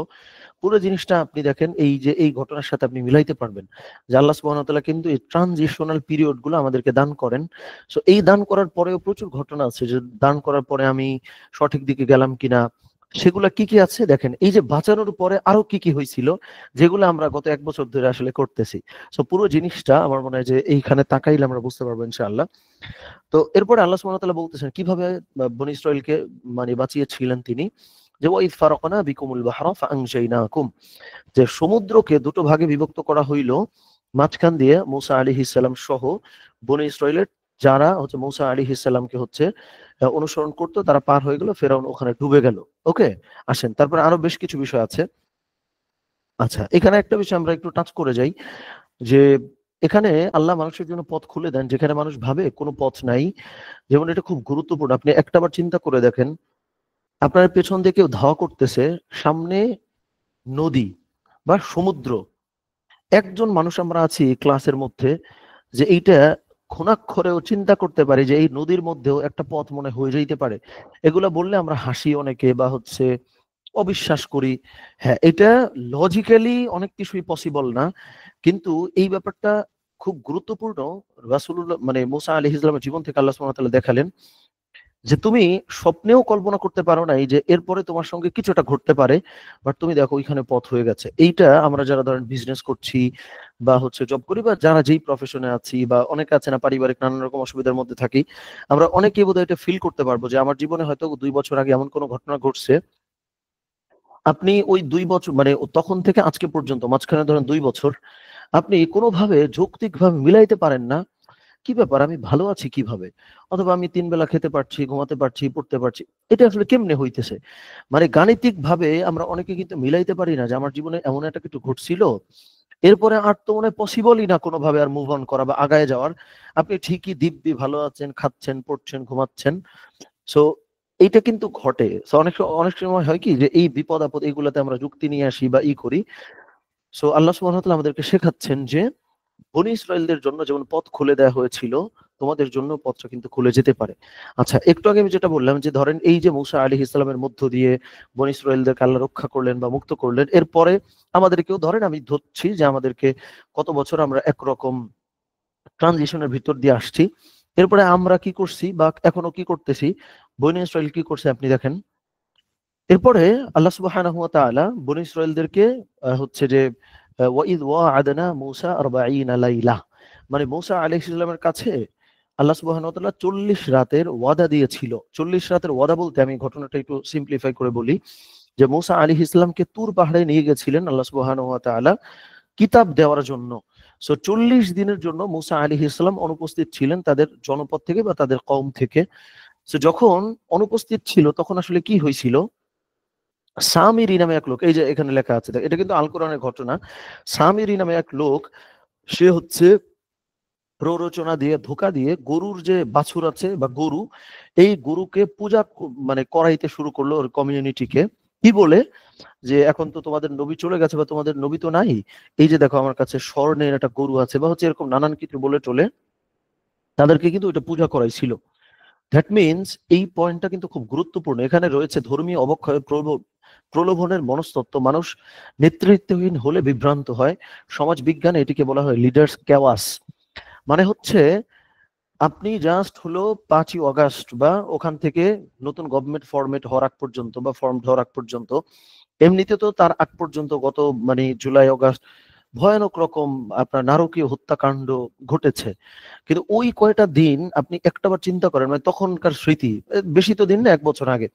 পুরো জিনিসটা আপনি দেখেন এই যে এই ঘটনার সাথে আপনি মিলাইতে পারবেন যে আল্লাহ সুবহানাহু ওয়া তাআলা কিন্তু এই ট্রানজিশনাল পিরিয়ড গুলো আমাদেরকে দান করেন। সো এই দান করার পরেও প্রচুর ঘটনা আছে যে দান করার পরে আমি সঠিক দিকে গেলাম কিনা, সেগুলা কি কি আছে দেখেন। এই যে বাঁচানোর পরে আরো কি কি হয়েছিল, যেগুলো আমরা গত 1 বছর ধরে আসলে করতেছি। সো পুরো জিনিসটা আমার মনে হয় যে এইখানে তাকাইলে আমরা বুঝতে পারবো ইনশাআল্লাহ। তো এরপরে আল্লাহ সুবহানাহু ওয়া তাআলা বলতেছেন কিভাবে বনী ইসরাইলকে মানে বাঁচিয়েছিলেন তিনি, যে ওয়াইদ ফারাকনা বিকুমুল বাহরা ফাআনজাইনাকুম, যে সমুদ্রকে দুটো ভাগে বিভক্ত করা হইল, মাঝখান দিয়ে মূসা আলাইহিস সালাম সহ বনী ইসরাইলের যারা হচ্ছে মূসা আলাইহিস সালামকে হচ্ছে অনুসরণ করতো, তারা পার হয়ে গেল, ফেরাউন ওখানে ডুবে গেল। ওকে, আসেন তারপরে আরো বেশ কিছু বিষয় আছে। আচ্ছা, এখানে একটা বিষয় আমরা একটু টাচ করে যাই যে এখানে আল্লাহ মানুষের জন্য পথ খুলে দেন যেখানে মানুষ ভাবে কোনো পথ নাই। যেমন এটা খুব গুরুত্বপূর্ণ, আপনি একটাবার চিন্তা করে দেখেন, আপনার পেছন দিয়ে কেউ ধাওয়া করতেছে, সামনে নদী বা সমুদ্র, একজন মানুষ আমরা আছি ক্লাসের মধ্যে যে এইটা ঘুণাক্ষরেও চিন্তা করতে পারি যে এই নদীর মধ্যেও একটা পথ মনে হয়ে যাইতে পারে। এগুলা বললে আমরা হাসি অনেকে বা হচ্ছে অবিশ্বাস করি। হ্যাঁ, এটা লজিক্যালি অনেক কিছুই পসিবল না, কিন্তু এই ব্যাপারটা খুব গুরুত্বপূর্ণ। রাসূলুল্লাহ মানে মুসা আলাইহিস সালামের জীবন থেকে আল্লাহ সুবহানাহু ওয়া তাআলা দেখালেন যে তুমি স্বপ্নেও কল্পনা করতে পারো নাই যে এরপরে তোমার সঙ্গে কিছুটা ঘটতে পারে, বাট তুমি দেখো ওইখানে পথ হয়ে গেছে। এইটা আমরা যারা ধরেন বিজনেস করছি বা হচ্ছে জব করি বা যারা যেই প্রফেশনে আছি বা অনেকে আছে না পারিবারিক নানান রকম অসুবিধার মধ্যে থাকি, আমরা অনেকেই বোধহয় এটা ফিল করতে পারবো যে আমার জীবনে হয়তো 2 বছর আগে এমন কোনো ঘটনা ঘটছে, আপনি ওই 2 বছর মানে তখন থেকে আজকে পর্যন্ত মাঝখানে ধরেন 2 বছর আপনি কোনোভাবে যৌক্তিকভাবে মিলাইতে পারেন না, কি ব্যাপার আমি ভালো আছি কিভাবে, অথবা আমি 3 বেলা খেতে পারছি, ঘুমাতে পারছি, পড়তে পারছি, এটা আসলে কেমনে হইতেছে। মানে গাণিতিক ভাবে আমরা অনেকে কিন্তু মিলাইতে পারি না যে আমার জীবনে এমন একটা কিছু ঘটছিল, এরপরে আর তো মনে পসিবলই না কোনোভাবে আর মুভ অন করা বা আগায় যাওয়ার। আপনি ঠিকই দিব্যি ভালো আছেন, খাচ্ছেন, পড়ছেন, ঘুমাচ্ছেন। সো এইটা কিন্তু ঘটে। সো অনেক সময় হয় কি যে এই বিপদ আপদ এগুলাতে আমরা যুক্তি নিয়ে আসি বা করি। সো আল্লাহ সুবহানাহু ওয়া তাআলা আমাদেরকে শেখাচ্ছেন যে বনী ইসরাইলদের জন্য যেমন পথ খুলে দেওয়া হয়েছিল, তোমাদের জন্য পথটা কিন্তু খুলে যেতে পারে। আচ্ছা, একটু আগে আমি যেটা বললাম যে ধরেন এই যে মূসা আলাইহিস সালামের মধ্য দিয়ে বনী ইসরাইলদেরকে আল্লাহ রক্ষা করলেন বা মুক্ত করলেন, এরপরে আমাদেরকেও ধরেন আমি ধরছি যে আমাদেরকে কত বছর আমরা একরকম ট্রানজিশনের ভিতর দিয়ে আসছি। এরপরে আমরা কি করছি বা এখনো কি করতেছি, বনী ইসরাইল কি করছে আপনি দেখেন। এরপরে আল্লাহ সুবহানাহু ওয়া তাআলা বনী ইসরাইলদেরকে হচ্ছে যে ওয়াইদ ওয়া'আদনা মূসা 40 লাইলা, মানে মূসা আলাইহিস সালামের কাছে আল্লাহ সুবহানাহু ওয়া তাআলা 40 রাতের ওয়াদা দিয়েছিল। 40 রাতের ওয়াদা বলতে আমি ঘটনাটা একটু সিম্পলিফাই করে বলি, যে মূসা আলাইহিস সালামকে তুর পাহাড়ে নিয়ে গেছিলেন আল্লাহ সুবহানাহু ওয়া তাআলা কিতাব দেওয়ার জন্য। সো 40 দিনের জন্য মূসা আলাইহিস সালাম অনুপস্থিত ছিলেন তাদের জনপদ থেকে বা তাদের কওম থেকে। সো যখন অনুপস্থিত ছিল তখন আসলে কি হয়েছিল, সামিরি নামে এক লোক, এই যে এখানে লেখা আছে, এটা কিন্তু আল কোরআনের ঘটনা। সামিরি নামে এক লোক, সে হচ্ছে প্ররোচনা দিয়ে, ধোঁকা দিয়ে গরুর যে বাছুর আছে বা গরু, এই গরুকে পূজা মানে করাইতে শুরু করলো ওর কমিউনিটিকে। কি বলে, যে এখন তো তোমাদের নবী চলে গেছে বা তোমাদের নবী তো নাই, এই যে দেখো আমার কাছে স্বর্ণের একটা গরু আছে বা হচ্ছে এরকম নানান কিছু বলে টলে তাদেরকে কিন্তু ওইটা পূজা করাইছিল। দ্যাট মিনস এই পয়েন্টটা কিন্তু খুব গুরুত্বপূর্ণ। এখানে রয়েছে ধর্মীয় অবক্ষয়, প্রলোভনের মনস্তত্ত্ব। মানুষ নেতৃত্বহীন হলে বিভ্রান্ত হয়। সমাজ বিজ্ঞানে এটিকে বলা হয় লিডার্স ক্যাওয়াস। মানে হচ্ছে আপনি জাস্ট হলো 5ই অগাস্ট বা ওখান থেকে নতুন গভর্নমেন্ট ফরমেট হওয়ার আগ পর্যন্ত বা ফর্ম হওয়ার আগ পর্যন্ত, এমনিতে তো তার আগ পর্যন্ত গত মানে জুলাই অগাস্ট ভয়ানক রকম আপনার নারকীয় হত্যাকাণ্ড ঘটেছে। কিন্তু ওই কয়টা দিন আপনি একটাবার চিন্তা করেন, মানে তখনকার স্মৃতি, বেশি তো দিন না, 1 বছর আগে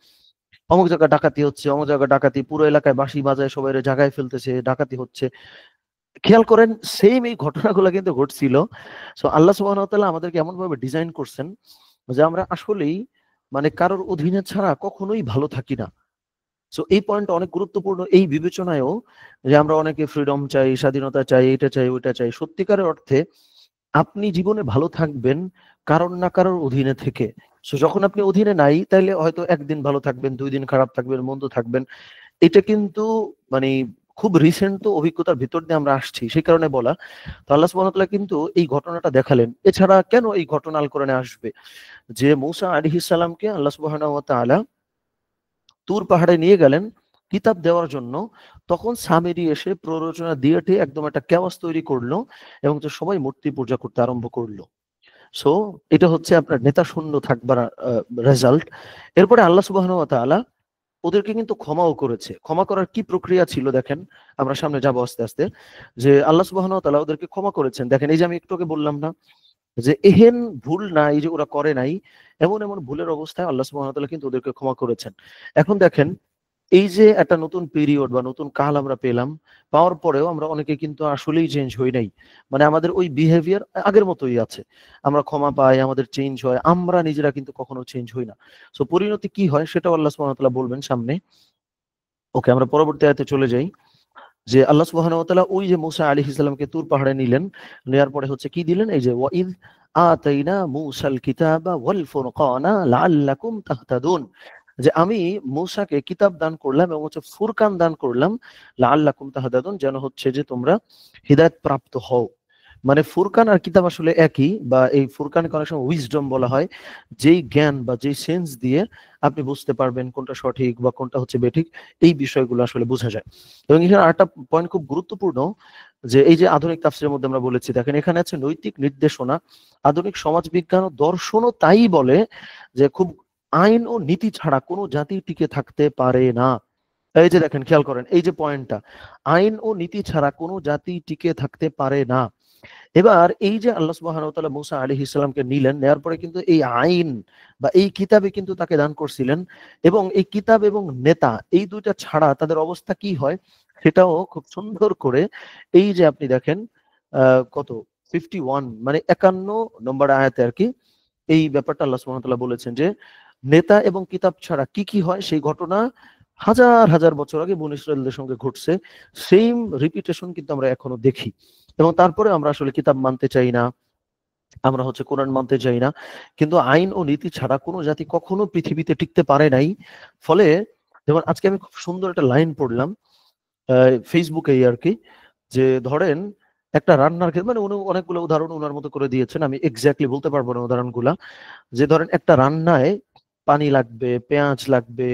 অমুক জায়গায় ডাকাতি হচ্ছে, অমুক জায়গায় ডাকাতি, পুরো এলাকায় বাঁশি বাজায় সবাই জায়গায় ফেলতেছে, ডাকাতি হচ্ছে। খেয়াল করেন সেম এই ঘটনাগুলো কিন্তু ঘটছিল। সো আল্লাহ সুবহানাহু ওয়া তাআলা আমাদেরকে এমন ভাবে ডিজাইন করছেন যে আমরা আসলেই মানে কারোর অধীনে ছাড়া কখনোই ভালো থাকি না। সো এই পয়েন্টটা অনেক গুরুত্বপূর্ণ এই বিবেচনায়ও, যে আমরা অনেকে ফ্রিডম চাই, স্বাধীনতা চাই, এটা চাই, ওইটা চাই। সত্যিকারের অর্থে আপনি জীবনে ভালো থাকবেন কারোর না কারোর অধীনে থেকে। সো যখন আপনি অধীনে নাই, তাইলে হয়তো একদিন ভালো থাকবেন, 2 দিন খারাপ থাকবেন, মন্দ থাকবেন। এটা কিন্তু মানে খুব রিসেন্ট তো অভিজ্ঞতার ভিতর দিয়ে আমরা আসছি, সেই কারণে বলা। তো আল্লাহ সুবহানাহু ওয়া তাআলা কিন্তু এই ঘটনাটা দেখালেন। এছাড়া কেন এই ঘটনা আল কোরআনে আসবে, যে মূসা আলাইহিস সালামকে আল্লাহ সুবহানাহু ওয়া তাআলা তুর পাহাড়ে নিয়ে গেলেন কিতাব দেওয়ার জন্য। তখন সামিরি এসে প্ররোচনা দিয়েটে একদম একটা কেওয়াস তৈরি করলো এবং তো সবাই মূর্তি পূজা করতে আরম্ভ করলো। সো এটা হচ্ছে আপনার নেতা শূন্য থাকবার রেজাল্ট। এরপরে আল্লাহ সুবহানাহু ওয়া তাআলা ওদেরকে কিন্তু ক্ষমাও করেছে। ক্ষমা করার কি প্রক্রিয়া ছিল দেখেন, আমরা সামনে যাবো আস্তে আস্তে, যে আল্লাহ সুবহানাহু ওয়া তাআলা ওদেরকে ক্ষমা করেছেন। দেখেন এই যে আমি একটু আগে বললাম না, যে এহেন ভুল নাই যে ওরা করে নাই, এমন এমন ভুলের অবস্থায় আল্লাহ সুবহানাহু ওয়া তাআলা কিন্তু ওদেরকে ক্ষমা করেছেন। এখন দেখেন এই যে একটা নতুন পিরিয়ড বা নতুন কাল আমরা পেলাম, পাওয়ার পরেও আমরা অনেকে কিন্তু আসলেই চেঞ্জ হই নাই। মানে আমাদের ওই বিহেভিয়ার আগের মতোই আছে। আমরা ক্ষমা পাই, আমাদের চেঞ্জ হয়, আমরা নিজেরা কিন্তু কখনো চেঞ্জ হই না। সো পরিণতি কি হয় সেটাও আল্লাহ সুবহানাহু ওয়া তাআলা বলবেন সামনে। ওকে, আমরা পরবর্তী আয়াতে চলে যাই। যে আল্লাহ সুবহানাহু ওয়া তাআলা ওই যে মূসা আলাইহিস সালামকে তুর পাহাড়ে নিলেন, নেয়ার পরে হচ্ছে কি দিলেন, এই যে ওয়াইদ আতাইনা মূসাল কিতাবা ওয়াল ফুরকানা লাআল্লাকুম তাহতাদুন, যে আমি মূসাকে কিতাব দান করলাম এবং হচ্ছে ফুরকান দান করলাম, লাআল্লাকুম তাহতাদুন, যেন হচ্ছে যে তোমরা হিদায়াত প্রাপ্ত হও। মানে ফুরকান আর কিতাব আসলে একই, বা এই ফুরকানকে অনেক সময় উইজডম বলা হয়, যেই জ্ঞান বা যেই সেন্স দিয়ে আপনি বুঝতে পারবেন কোনটা সঠিক বা কোনটা হচ্ছে বেঠিক, এই বিষয়গুলো আসলে বোঝা যায়। এবং এখানে আরেকটা পয়েন্ট খুব গুরুত্বপূর্ণ, যে এই যে আধুনিক তাফসীরের মধ্যে আমরা বলেছি, দেখেন এখানে আছে নৈতিক নির্দেশনা। আধুনিক সমাজ বিজ্ঞান ও দর্শনও তাই বলে, যে খুব আইন ও নীতি ছাড়া কোনো জাতি টিকে থাকতে পারে না। এই যে দেখেন খেয়াল করেন এই যে পয়েন্টটা, আইন ও নীতি ছাড়া কোনো জাতি টিকে থাকতে পারে না। এবার এই যে আল্লাহ সুবহানাহু ওয়া তাআলা মূসা আলাইহিস সালামকে নিলেন, নেয়ার পরে কিন্তু এই আইন বা এই কিতাবে কিন্তু তাকে দান করছিলেন, এবং এই কিতাব এবং নেতা এই দুইটা ছাড়া তাদের অবস্থা কি হয় সেটাও খুব সুন্দর করে এই যে আপনি দেখেন কত 51 মানে 51 নম্বর আয়াতে আর কি এই ব্যাপারটা আল্লাহ সুবহানাহু ওয়া তাআলা বলেছেন, যে নেতা এবং কিতাব ছাড়া কি কি হয় সেই ঘটনা হাজার হাজার বছর আগে বনী ইসরায়েলদের সঙ্গে ঘটছে। সেম রিপিটেশন কিন্তু আমরা এখনো দেখি, এবং তারপরে আমরা আসলে কিতাব মানতে চাই না, আমরা হচ্ছে কোরআন মানতে চাই না। কিন্তু আইন ও নীতি ছাড়া কোনো জাতি কখনো পৃথিবীতে টিকতে পারে নাই। ফলে যেমন আজকে আমি খুব সুন্দর একটা লাইন পড়লাম ফেসবুকে আর কি, যে ধরেন একটা রান্নার ক্ষেত্রে, মানে উনি অনেকগুলো উদাহরণ ওনার মতো করে দিয়েছেন, আমি এক্স্যাক্টলি বলতে পারবো না উদাহরণগুলা। যে ধরেন একটা রান্নায় পানি লাগবে, পেঁয়াজ লাগবে,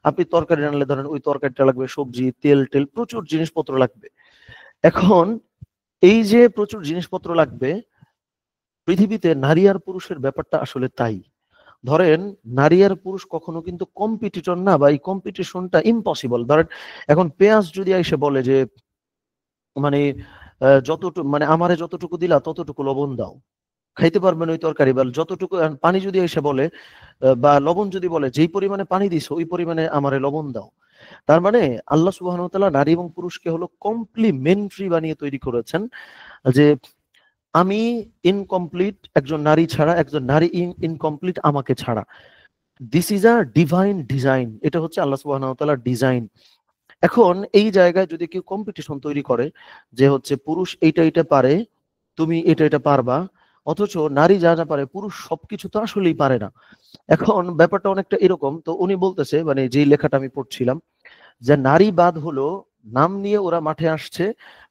আপনি তরকারি রান্নালে ধরেন ওই তরকারিটা লাগবে, সবজি, তেল টেল, প্রচুর জিনিসপত্র লাগবে। এখন এই যে প্রচুর জিনিসপত্র লাগবে, পৃথিবীতে নারী আর পুরুষের ব্যাপারটা আসলে তাই। ধরেন নারী আর পুরুষ কখনো কিন্তু কম্পিটিটর না, বা এই কম্পিটিশনটা ইম্পসিবল। ধরেন এখন পেঁয়াজ যদি এসে বলে যে মানে যতটুকু মানে আমারে যতটুকু দিলা ততটুকু লবণ দাও, খাইতে পারবেন ওই তরকারি, বা যতটুকু পানি যদি এসে বলে বা লবণ যদি বলে যেই পরিমাণে পানি দিছো ওই পরিমাণে আমারে লবণ দাও। তার মানে আল্লাহ সুবহানাহু ওয়া তাআলা নারী এবং পুরুষকে হলো কমপ্লিমেন্টারি বানিয়ে তৈরি করেছেন, যে আমি ইনকমপ্লিট একজন নারী ছাড়া, একজন নারী ইনকমপ্লিট আমাকে ছাড়া। This is a divine design, এটা হচ্ছে আল্লাহ সুবহানাহু ওয়া তাআলার ডিজাইন। এখন এই জায়গায় যদি কেউ কম্পিটিশন তৈরি করে যে হচ্ছে পুরুষ এইটা এটা পারে, তুমি এটা এটা পারবা, অথচ নারী যা যা পারে পুরুষ সবকিছু তো আসলেই পারে না। এখন ব্যাপারটা অনেকটা এরকম, তো উনি বলতেছে মানে যেই লেখাটা আমি পড়ছিলাম, যে নারীবাদ হলো নাম নিয়ে ওরা মাঠে আসছে,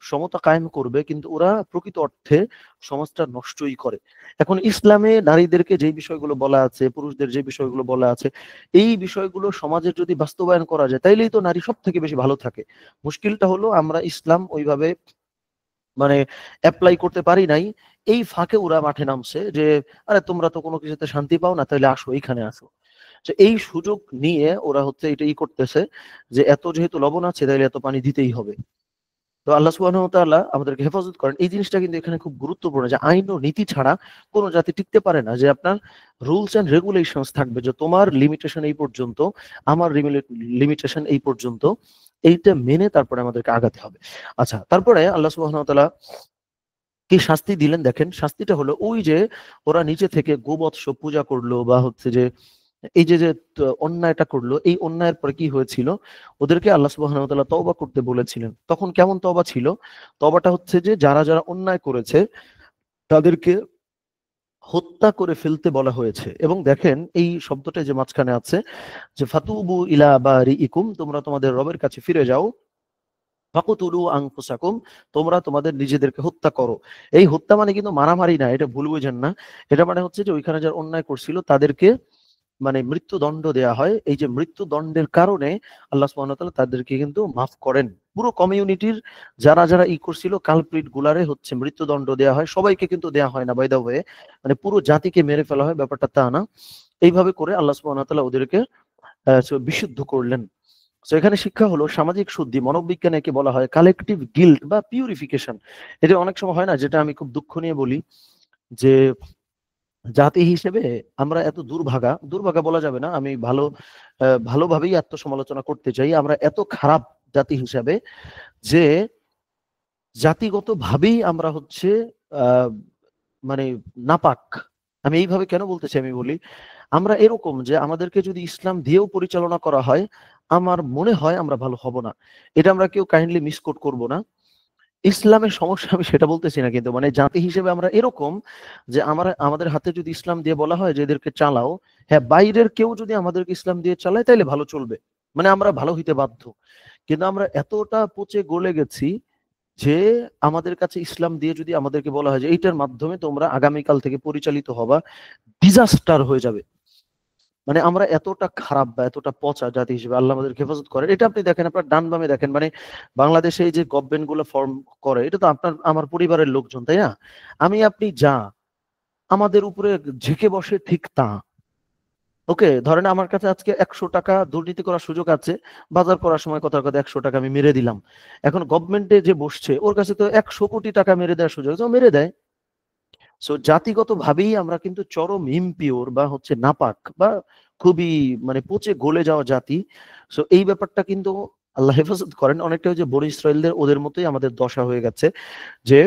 সমতা কায়েম করবে, কিন্তু ওরা প্রকৃত অর্থে সমাজটা নষ্টই করে। এখন ইসলামে নারীদেরকে যে বিষয়গুলো বলা আছে, পুরুষদের যে বিষয়গুলো বলা আছে, এই বিষয়গুলো সমাজের যদি বাস্তবায়ন করা যায় তাইলেই তো নারী সব থেকে বেশি ভালো থাকে। মুশকিলটা হলো আমরা ইসলাম ওইভাবে মানে অ্যাপ্লাই করতে পারি নাই। এই ফাঁকে ওরা মাঠে নামছে যে আরে তোমরা তো কোনো কিছুতে শান্তি পাও না, তাহলে আসো এইখানে আসো। তো এই সুযোগ নিয়ে ওরা হচ্ছে এটাই করতেছে যে এত যেহেতু লবণ আছে তাহলে এত পানি দিতেই হবে। তো আল্লাহ সুবহানাহু ওয়া তাআলা আমাদেরকে হেফাজত করেন। এই জিনিসটা কিন্তু এখানে খুব গুরুত্বপূর্ণ, যে আইন ও নীতি ছাড়া কোনো জাতি টিকতে পারে না। যে আপনার রুলস এন্ড রেগুলেশনস থাকবে, যে তোমার লিমিটেশন এই পর্যন্ত, আমার লিমিটেশন এই পর্যন্ত, এইটা মেনে তারপরে আমাদেরকে আগাতে হবে। আচ্ছা, তারপরে আল্লাহ সুবহানাহু ওয়া তাআলা কি শাস্তি দিলেন দেখেন। শাস্তিটা হলো ওই যে ওরা নিচে থেকে গোবৎস পূজা করলো, বা হচ্ছে যে এই যে যে অন্যায়টা করলো, এই অন্যায়ের পরে কি হয়েছিল, ওদেরকে আল্লাহ সুবহানাহু ওয়া তাআলা তওবা করতে বলেছিলেন। তখন কেমন তওবা ছিল? তওবাটা হচ্ছে যে যারা যারা অন্যায় করেছে তাদেরকে হত্যা করে ফেলতে বলা হয়েছে। এবং দেখেন এই শব্দটা যে মাঝখানে আছে, যে ফাতুবু ইলা বারিইকুম, তোমরা তোমাদের রবের কাছে ফিরে যাও, ফাকুতুলু আনফুসাকুম, তোমরা তোমাদের নিজেদেরকে হত্যা করো। এই হত্যা মানে কিন্তু মারামারি না, এটা ভুল বুঝেন না। এটা মানে হচ্ছে যে ওইখানে যারা অন্যায় করছিল তাদেরকে মানে মৃত্যুদণ্ড দেয়া হয়। এই যে মৃত্যুদণ্ডের কারণে আল্লাহ সুবহানাহু ওয়া তাআলা তাদেরকে কিন্তু মাফ করেন। পুরো কমিউনিটির যারা যারা করছিল কালপ্রিট গুলারে হচ্ছে মৃত্যুদণ্ড দেয়া হয়। সবাইকে কিন্তু দেয়া হয় না, বাই দ্য ওয়ে, মানে পুরো জাতিকে মেরে ফেলা হয়, ব্যাপারটা তা না। এইভাবে করে আল্লাহ সুবহানাহু ওয়া তাআলা ওদেরকে বিশুদ্ধ করলেন। তো এখানে শিক্ষা হলো সামাজিক শুদ্ধি, মনোবিজ্ঞানে একে বলা হয় কালেকটিভ গিল্ট বা পিউরিফিকেশন। এটা অনেক সময় হয় না, যেটা আমি খুব দুঃখ নিয়ে বলি, যে জাতি হিসেবে আমরা এত দুর্ভাগা, দুর্ভাগা বলা যাবে না, আমি ভালোভাবেই আত্মসমালোচনা করতে চাই। আমরা এত খারাপ জাতি হিসাবে যে জাতিগতভাবেই আমরা হচ্ছে আহ মানে নাপাক। আমি এইভাবে কেন বলতেছি আমি বলি, আমরা এরকম যে আমাদেরকে যদি ইসলাম দিয়েও পরিচালনা করা হয়, আমার মনে হয় আমরা ভালো হব না। এটা আমরা কেউ কাইন্ডলি মিসকোট করব না। ইসলামের সমস্যা আমি সেটা বলতেছি না, কিন্তু মানে জাতি হিসেবে আমরা এরকম যে আমাদের হাতে যদি ইসলাম দিয়ে বলা হয় যে এদেরকে চালাও, হ্যাঁ বাইরের কেউ যদি আমাদেরকে ইসলাম দিয়ে চালায় তাহলে ভালো চলবে, মানে আমরা ভালো হইতে বাধ্য। কিন্তু আমরা এতটা পচে গলে গেছি যে আমাদের কাছে ইসলাম দিয়ে যদি আমাদেরকে বলা হয় যে এইটার মাধ্যমে তোমরা আগামীকাল থেকে পরিচালিত হবা, ডিজাস্টার হয়ে যাবে। মানে আমরা এতটা খারাপ বা এতটা পচা জাতি হিসেবে, আল্লাহ আমাদের হেফাজত করেন। এটা আপনি দেখেন, আপনার ডান বামে দেখেন, মানে বাংলাদেশে এই যে গভর্নমেন্ট গুলো ফর্ম করে, এটা তো আপনার আমার পরিবারের লোকজন, তাই না? আমি আপনি যা আমাদের উপরে ঝেঁকে বসে ঠিক তা। ওকে, ধরেন আমার কাছে আজকে 100 টাকা দুর্নীতি করার সুযোগ আছে, বাজার করার সময় কথার কথা 100 টাকা আমি মেরে দিলাম। এখন গভর্নমেন্টে যে বসছে ওর কাছে তো 100 কোটি টাকা মেরে দেওয়ার সুযোগ আছে, ও মেরে দেয়। সো জাতিগত ভাবেই আমরা কিন্তু চরম ইমপিওর বা হচ্ছে নাপাক বা খুবই মানে পচে গলে যাওয়া জাতি। সো এই ব্যাপারটা কিন্তু আল্লাহ হেফাজত করেন। অনেকটা ওই যে বনি ইসরাইলদের ওদের মতোই আমাদের দশা হয়ে গেছে, যে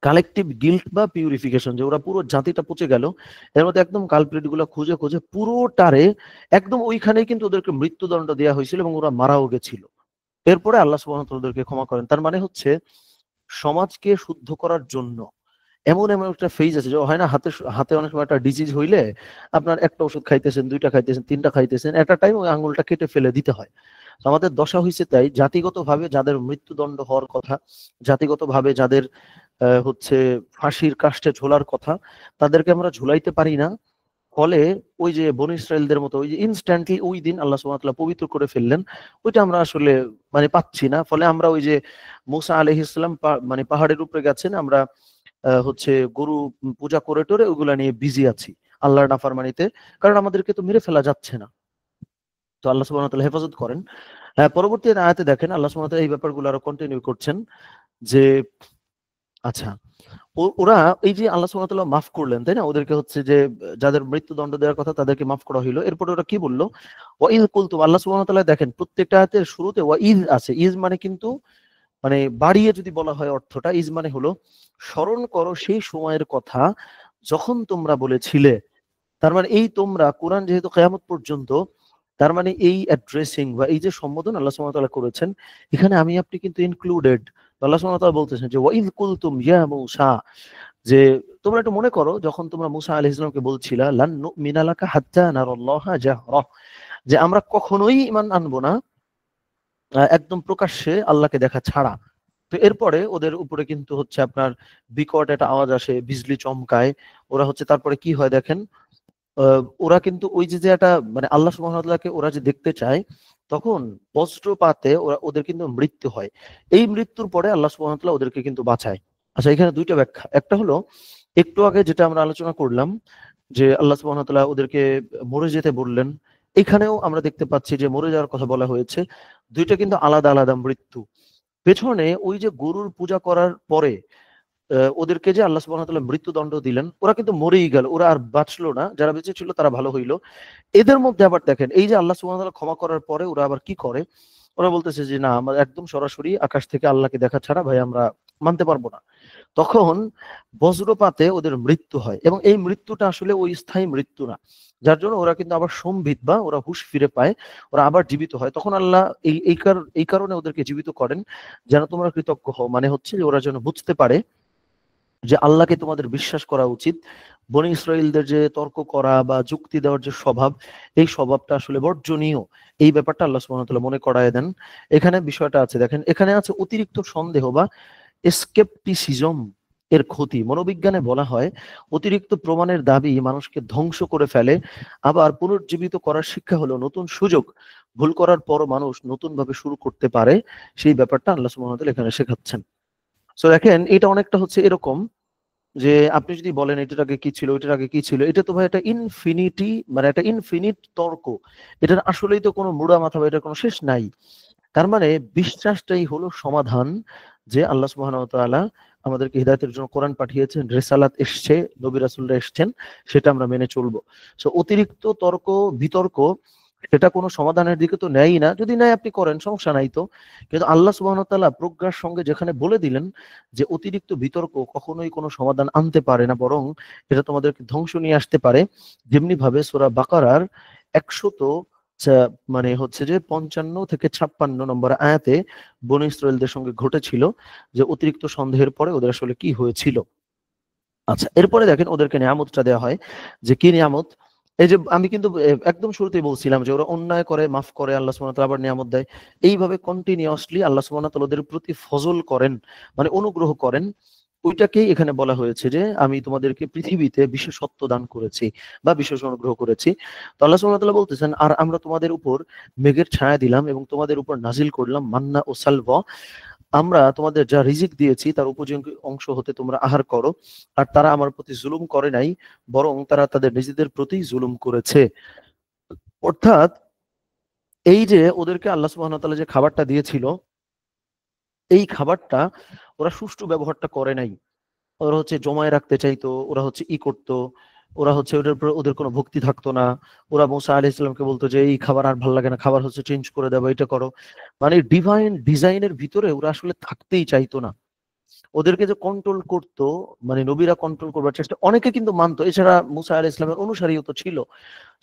কালেকটিভ গিল্ট বা পিউরিফিকেশন, যে ওরা পুরো জাতিটা পচে গেল। এর মধ্যে একদম কালপ্রিট গুলো খুঁজে খুঁজে পুরোটারে একদম ওইখানেই কিন্তু ওদেরকে মৃত্যুদণ্ড দেওয়া হয়েছিল এবং ওরা মারাও গেছিল। এরপরে আল্লাহ সুবহানাহু ওয়া তাআলা ওদেরকে ক্ষমা করেন। তার মানে হচ্ছে সমাজকে শুদ্ধ করার জন্য এমন এমন একটা ফেজ আছে, যে হয় না হাতে হাতে অনেক সময় একটা ডিজিজ হইলে আপনার একটা ওষুধ খাইতেছেন, দুইটা খাইতেছেন, তিনটা খাইতেছেন, একটা টাইম ওই আঙুলটা কেটে ফেলে দিতে হয়। তো আমাদের দশা হয়েছে তাই, জাতিগত ভাবে যাদের মৃত্যুদণ্ড হওয়ার কথা, জাতিগত ভাবে যাদের হচ্ছে ফাঁসির কাষ্ঠে ঝোলার কথা, তাদেরকে আমরা ঝুলাইতে পারি না। ফলে ওই যে বনী ইসরাইলদের মতো ওই যে ইনস্ট্যান্টলি ওই দিন আল্লাহ সুবহানাহু ওয়া তাআলা পবিত্র করে ফেললেন, ওইটা আমরা আসলে মানে পাচ্ছি না। ফলে আমরা ওই যে মুসা আলাইহিস সালাম মানে পাহাড়ের উপরে গেছেন, আমরা হচ্ছে গরু পূজা করে টোরে ওগুলা নিয়ে বিজি আছি আল্লাহর নাফরমানিতে, কারণ আমাদেরকে তো মেরে ফেলা যাচ্ছে না। তো আল্লাহ সুবহানাহু ওয়া তাআলা হেফাজত করেন। পরবর্তী আয়াতে দেখেন আল্লাহ সুবহানাহু ওয়া তাআলা এই ব্যাপারগুলো আরো কন্টিনিউ করছেন যে আচ্ছা ওরা এই যে আল্লাহ সুবহানাহু ওয়া তাআলা মাফ করলেন, তাই না? ওদেরকে হচ্ছে যে যাদের মৃত্যুদণ্ড দেওয়ার কথা তাদেরকে মাফ করা হইলো। এরপরে ওরা কি বলল? ওয়াইদ কুলতুম, আল্লাহ সুবহানাহু ওয়া তাআলা দেখেন প্রত্যেকটা আয়াতের শুরুতে ওয়াইদ আছে। ইজ মানে কিন্তু মানে বাড়িয়ে যদি বলা হয় অর্থটা, ইজ মানে হলো স্মরণ করো সেই সময়ের কথা যখন তোমরা বলেছিলে। তার মানে এই তোমরা কোরআন যেহেতু কিয়ামত পর্যন্ত, তার মানে এই অ্যাড্রেসিং বা এই যে সম্বোধন আল্লাহ সুবহানাহু ওয়া তাআলা করেছেন, এখানে আমি আপনি কিন্তু ইনক্লুডেড। আল্লাহ সুবহানাহু ওয়া তাআলা বলতেছেন যে ওয়াইদ কুলতুম ইয়া মূসা, যে তোমরা একটু মনে করো যখন তোমরা মুসা আলাইহিস সালামকে বলছিলা লান নুমিনা লাকা হাত্তা নারাল্লাহা জাহরা, যে আমরা কখনোই ঈমান আনবো না একদম প্রকাশ্যে আল্লাহকে দেখা ছাড়া। তো এরপরে ওদের উপরে কিন্তু হচ্ছে আপনার বিকট একটা আওয়াজ আসে, বিজলি চমকায়। ওরা হচ্ছে তারপরে কি হয় দেখেন, ওরা কিন্তু ওই যে একটা মানে আল্লাহ সুবহানাহু ওয়া তাআলাকে ওরা যে দেখতে চায়, তখন বজ্রপাতে ওদের কিন্তু মৃত্যু হয়। এই মৃত্যুর পরে আল্লাহ সুবহানাহু ওয়া তাআলা ওদেরকে কিন্তু বাঁচায়। আচ্ছা, এখানে দুইটা ব্যাখ্যা। একটা হলো একটু আগে যেটা আমরা আলোচনা করলাম যে আল্লাহ সুবহানাহু ওয়া তাআলা ওদেরকে মরে যেতে বললেন, এখানেও আমরা দেখতে পাচ্ছি যে মরে যাওয়ার কথা বলা হয়েছে। দুইটা কিন্তু আলাদা আলাদা মৃত্যু। পেছনে ওই যে গরুর পূজা করার পরে ওদেরকে যে আল্লাহ সুবহানাহু ওয়া তাআলা মৃত্যুদণ্ড দিলেন, ওরা কিন্তু মরেই গেল, ওরা আর বাঁচলো না। যারা বেঁচে ছিল তারা ভালো হইলো। এদের মধ্যে আবার দেখেন এই যে আল্লাহ সুবহানাহু ওয়া তাআলা ক্ষমা করার পরে ওরা আবার কি করে, ওরা বলতেছে যে না, আমরা একদম সরাসরি আকাশ থেকে আল্লাহকে দেখা ছাড়া ভাই আমরা মানতে পারবো না। তখন বজ্রপাতে ওদের মৃত্যু হয়, এবং এই মৃত্যুটা আসলে ওই স্থায়ী মৃত্যু না, যার জন্য ওরা কিন্তু আবার সম্বিত বা ওরা হুঁশ ফিরে পায়, ওরা আবার জীবিত হয়। তখন আল্লাহ এই কারণে ওদেরকে জীবিত করেন যেন তোমরা কৃতজ্ঞ হও, মানে হচ্ছে যে ওরা যেন বুঝতে পারে যে আল্লাহকে তোমাদের বিশ্বাস করা উচিত। বনী ইসরাইলদের যে তর্ক করা বা যুক্তি দেওয়ার যে স্বভাব, এই স্বভাবটা আসলে বর্জনীয়। এই ব্যাপারটা আল্লাহ সুবহানাহু ওয়া তাআলা মনে করায় দেন। এখানে বিষয়টা আছে দেখেন, এখানে আছে অতিরিক্ত সন্দেহ বা স্কেপটিসিজম এর ক্ষতি। মনোবিজ্ঞানে বলা হয় অতিরিক্ত প্রমাণের দাবি মানুষকে ধ্বংস করে ফেলে। আবার পুনর্জীবিত করার শিক্ষা হলো নতুন সুযোগ। ভুল করার পর মানুষ নতুন ভাবে শুরু করতে পারে, সেই ব্যাপারটা আল্লাহ সুবহানাহু ওয়া তাআলা এখানে শেখাচ্ছেন। সো দেখেন এটা অনেকটা হচ্ছে এরকম যে আপনি যদি বলেন এটার আগে কি ছিল, এটার আগে কি ছিল, এটা তো ভাই একটা ইনফিনিটি, মানে একটা ইনফিনিট তর্ক। এটার আসলেই তো কোনো মুড়া মাথা বা এটার কোনো শেষ নাই। তার মানে বিশ্বাসটাই হলো সমাধান, যে আল্লাহ সুবহানাহু ওয়া তাআলা আমাদেরকে হিদায়াতের জন্য কোরআন পাঠিয়েছেন, রিসালাত এসছে, নবী রাসূলরা এসছেন, সেটা আমরা মেনে চলবো। সো অতিরিক্ত তর্ক বিতর্ক সেটা কোনো সমাধানের দিকে তো নেয়ই না। যদি নেয় আপনি করেন, সমস্যা নাই তো। কিন্তু আল্লাহ সুবহানাহু ওয়া তাআলা প্রজ্ঞার সঙ্গে যেখানে বলে দিলেন যে অতিরিক্ত বিতর্ক কখনোই কোনো সমাধান আনতে পারে না, বরং এটা তোমাদেরকে ধ্বংস নিয়ে আসতে পারে। যেমনি ভাবে সূরা বাকারার ১০০ মানে হচ্ছে যে ৫৫ থেকে ৫৬ নম্বর আয়াতে বনী ইসরাইলদের সঙ্গে ঘটেছিল, যে অতিরিক্ত সন্দেহের পরে ওদের আসলে কি হয়েছিল। আচ্ছা, এরপরে দেখেন ওদেরকে নিয়ামতটা দেওয়া হয়। যে কি নিয়ামত? এই যে আমি কিন্তু একদম শুরুতেই বলছিলাম যে ওরা অন্যায় করে, মাফ করে, আল্লাহ সুবহানাহু ওয়া তাআলা আবার নিয়ামত দেয়। এইভাবে কন্টিনিউয়াসলি আল্লাহ সুবহানাহু ওয়া তাআলা ওদের প্রতি ফজল করেন, মানে অনুগ্রহ করেন। ওইটাকেই এখানে বলা হয়েছে যে আমি তোমাদেরকে পৃথিবীতে বিশেষত্ব দান করেছি বা বিশেষ অনুগ্রহ করেছি। তো আল্লাহ সুবহানাহু ওয়া তাআলা বলতেছেন, আর আমরা তোমাদের উপর মেঘের ছায়া দিলাম এবং তোমাদের উপর নাজিল করলাম মান্না ও সালওয়া। আমরা তোমাদের যা রিজিক দিয়েছি তার উপযোগী অংশ হতে তোমরা আহার করো। আর তারা আমার প্রতি জুলুম করে নাই, বরং তারা তাদের নিজেদের প্রতি জুলুম করেছে। অর্থাৎ এই যে ওদেরকে আল্লাহ সুবহানাহু ওয়া তাআলা যে খাবারটা দিয়েছিল, এই খাবারটা ওরা সুষ্ঠু ব্যবহারটা করে নাই। ওরা হচ্ছে জমায় রাখতে চাইতো, ওরা হচ্ছে করতো, ওরা হচ্ছে ওটার উপর ওদের কোনো ভক্তি থাকতো না। ওরা মুসা আলাইহিস সালামকে বলতো যে এই খাবার আর ভাল লাগে না, খাবার হচ্ছে চেঞ্জ করে দাও, এটা করো। মানে ডিভাইন ডিজাইনের ভিতরে ওরা আসলে থাকতেই চাইতো না। ওদেরকে যে কন্ট্রোল করতো, মানে নবীরা কন্ট্রোল করবার চেষ্টা, অনেকে কিন্তু মানতো, এছাড়া মুসা আলাইহিস সালামের অনুসারীও তো ছিল।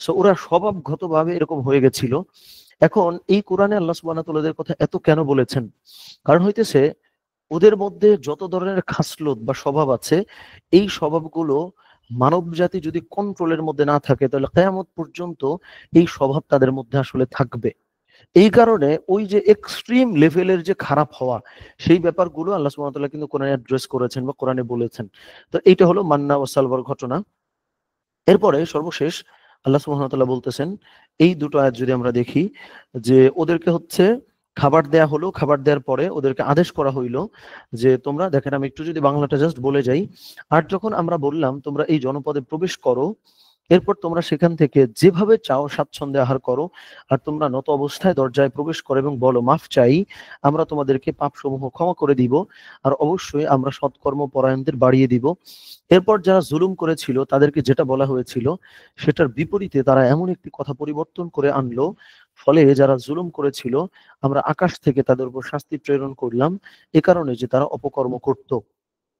সো ওরা স্বভাবগতভাবে এরকম হয়ে গেছিল। এখন এই কোরআনে আল্লাহ সুবহানাহু ওয়া তাআলা ওদের কথা এত কেন বলেছেন? কারণ হইতেছে ওদের মধ্যে যত ধরনের খাসলত বা স্বভাব আছে, এই স্বভাবগুলো মানব জাতি যদি কন্ট্রোলের মধ্যে না থাকে, তাহলে কিয়ামত পর্যন্ত এই স্বভাব তাদের মধ্যে আসলে থাকবে। এই কারণে ওই যে এক্সট্রিম লেভেলের যে খারাপ হওয়া, সেই ব্যাপারগুলো আল্লাহ সুবহানাহু ওয়া তাআলা কিন্তু কোরআনে অ্যাড্রেস করেছেন বা কোরআনে বলেছেন। তো এইটা হলো মান্না ওয়া সালওয়ার ঘটনা। এরপরে সর্বশেষ আল্লাহ সুবহানাহু ওয়া তাআলা বলতেছেন, এই দুটো আয়াত যদি আমরা দেখি, যে ওদেরকে হচ্ছে খাবার দেয়া হলো, খাবার দেওয়ার পরে ওদেরকে আদেশ করা হইলো যে তোমরা দেখেন, আমি একটু যদি বাংলাটা জাস্ট বলে যাই। আর যখন আমরা বললাম তোমরা এই জনপদে প্রবেশ করো, এরপর তোমরা সেখান থেকে যেভাবে চাও স্বাচ্ছন্দ্যে আহার করো, আর তোমরা নত অবস্থায় দরজায় প্রবেশ করো এবং বলো, মাফ চাই, আমরা তোমাদেরকে পাপসমূহ ক্ষমা করে দিব, আর অবশ্যই আমরা সৎকর্ম পরায়ণদের বাড়িয়ে দিব। এরপর যারা জুলুম করেছিল তাদেরকে যেটা বলা হয়েছিল সেটার বিপরীতে তারা এমন একটি কথা পরিবর্তন করে আনলো, ফলে যারা জুলুম করেছিল আমরা আকাশ থেকে তাদের উপর শাস্তি প্রেরণ করলাম, এ কারণে যে তারা অপকর্ম করত।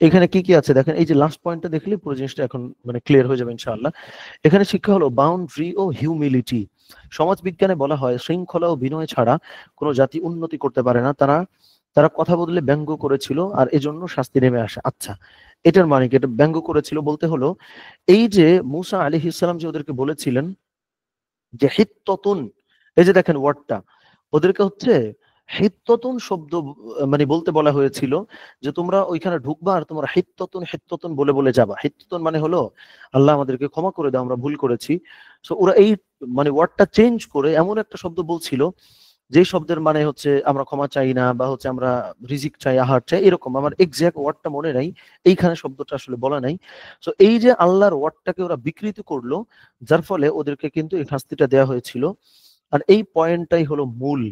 এখানে কি কি আছে দেখেন, এই যে লাস্ট পয়েন্টটা দেখলে পুরো জিনিসটা এখন মানে ক্লিয়ার হয়ে যাবে ইনশাআল্লাহ। এখানে শিক্ষা হলো বাউন্ডারি ও হিউমিলিটি। সমাজ বিজ্ঞানে বলা হয় শৃঙ্খলা ও বিনয় ছাড়া কোনো জাতি উন্নতি করতে পারে না। তারা তারা কথা বদলে ব্যঙ্গ করেছিল আর এজন্য শাস্তি নেমে আসে। আচ্ছা, এটার মানে কি? এটা ব্যঙ্গ করেছিল বলতে হলো এই যে মুসা আলাইহিস সালাম যে ওদেরকে বলেছিলেন যে হিত্ততুন, এই যে দেখেন ওয়ার্ডটা, ওদেরকে হচ্ছে হিত্ততুন শব্দ মানে বলতে বলা হয়েছিল যে তোমরা ওইখানে ঢুকবা আর তোমরা হিত্ততুন হিত্ততুন বলে বলে যাবা। হিত্ততুন মানে হলো আল্লাহ আমাদেরকে ক্ষমা করে দাও, আমরা ভুল করেছি। সো ওরা এই মানে ওয়ার্ডটা চেঞ্জ করে এমন একটা শব্দ বলছিল যে শব্দের মানে হচ্ছে আমরা ক্ষমা চাই না, বা হচ্ছে আমরা রিজিক চাই, আহার চাই, এরকম। আমার এক্সাক্ট ওয়ার্ডটা মনে নাই, এইখানে শব্দটা আসলে বলা নাই। সো এই যে আল্লাহর ওয়ার্ডটাকে ওরা বিকৃত করলো, যার ফলে ওদেরকে কিন্তু এই শাস্তিটা দেওয়া হয়েছিল। আর এই পয়েন্টটাই হলো মূল,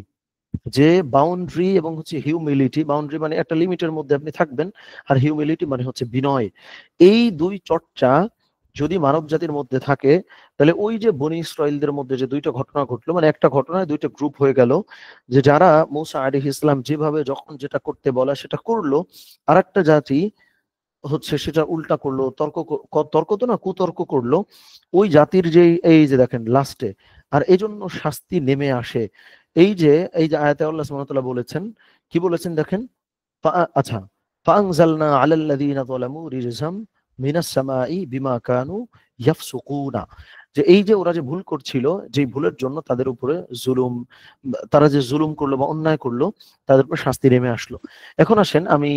যে বাউন্ডারি এবং হচ্ছে হিউমিলিটি। বাউন্ডারি মানে একটা লিমিটের মধ্যে আপনি থাকবেন, আর হিউমিলিটি মানে হচ্ছে বিনয়। এই দুই চর্চা যদি মানব জাতির মধ্যে থাকে, তাহলে ওই যে বনি ইসরাইলদের মধ্যে যে দুইটা ঘটনা ঘটলো, মানে একটা ঘটনায় দুইটা গ্রুপ হয়ে গেল, যে যারা মূসা আলাইহিস সালাম যেভাবে যখন যেটা করতে বলা সেটা করলো, আর একটা জাতি হচ্ছে সেটা উল্টা করলো, তর্ক তো না, কুতর্ক করলো ওই জাতির। যে এই যে দেখেন লাস্টে, আর এজন্য শাস্তি নেমে আসে। এই যে আয়াতে আল্লাহ সুবহানাহু ওয়া তাআলা বলেছেন, কি বলেছেন দেখেন, আচ্ছা, ফাআনজালনা আলাল্লাযীনা যালামু রিজজাম মিনাস সামাই বিমা কানু ইয়াফসুকুনা। যে এই যে ওরা যে ভুল করছিল, যে ভুলের জন্য তাদের উপরে জুলুম, তারা যে জুলুম করলো বা অন্যায় করলো, তাদের উপর শাস্তি নেমে আসলো। এখন আসেন আমি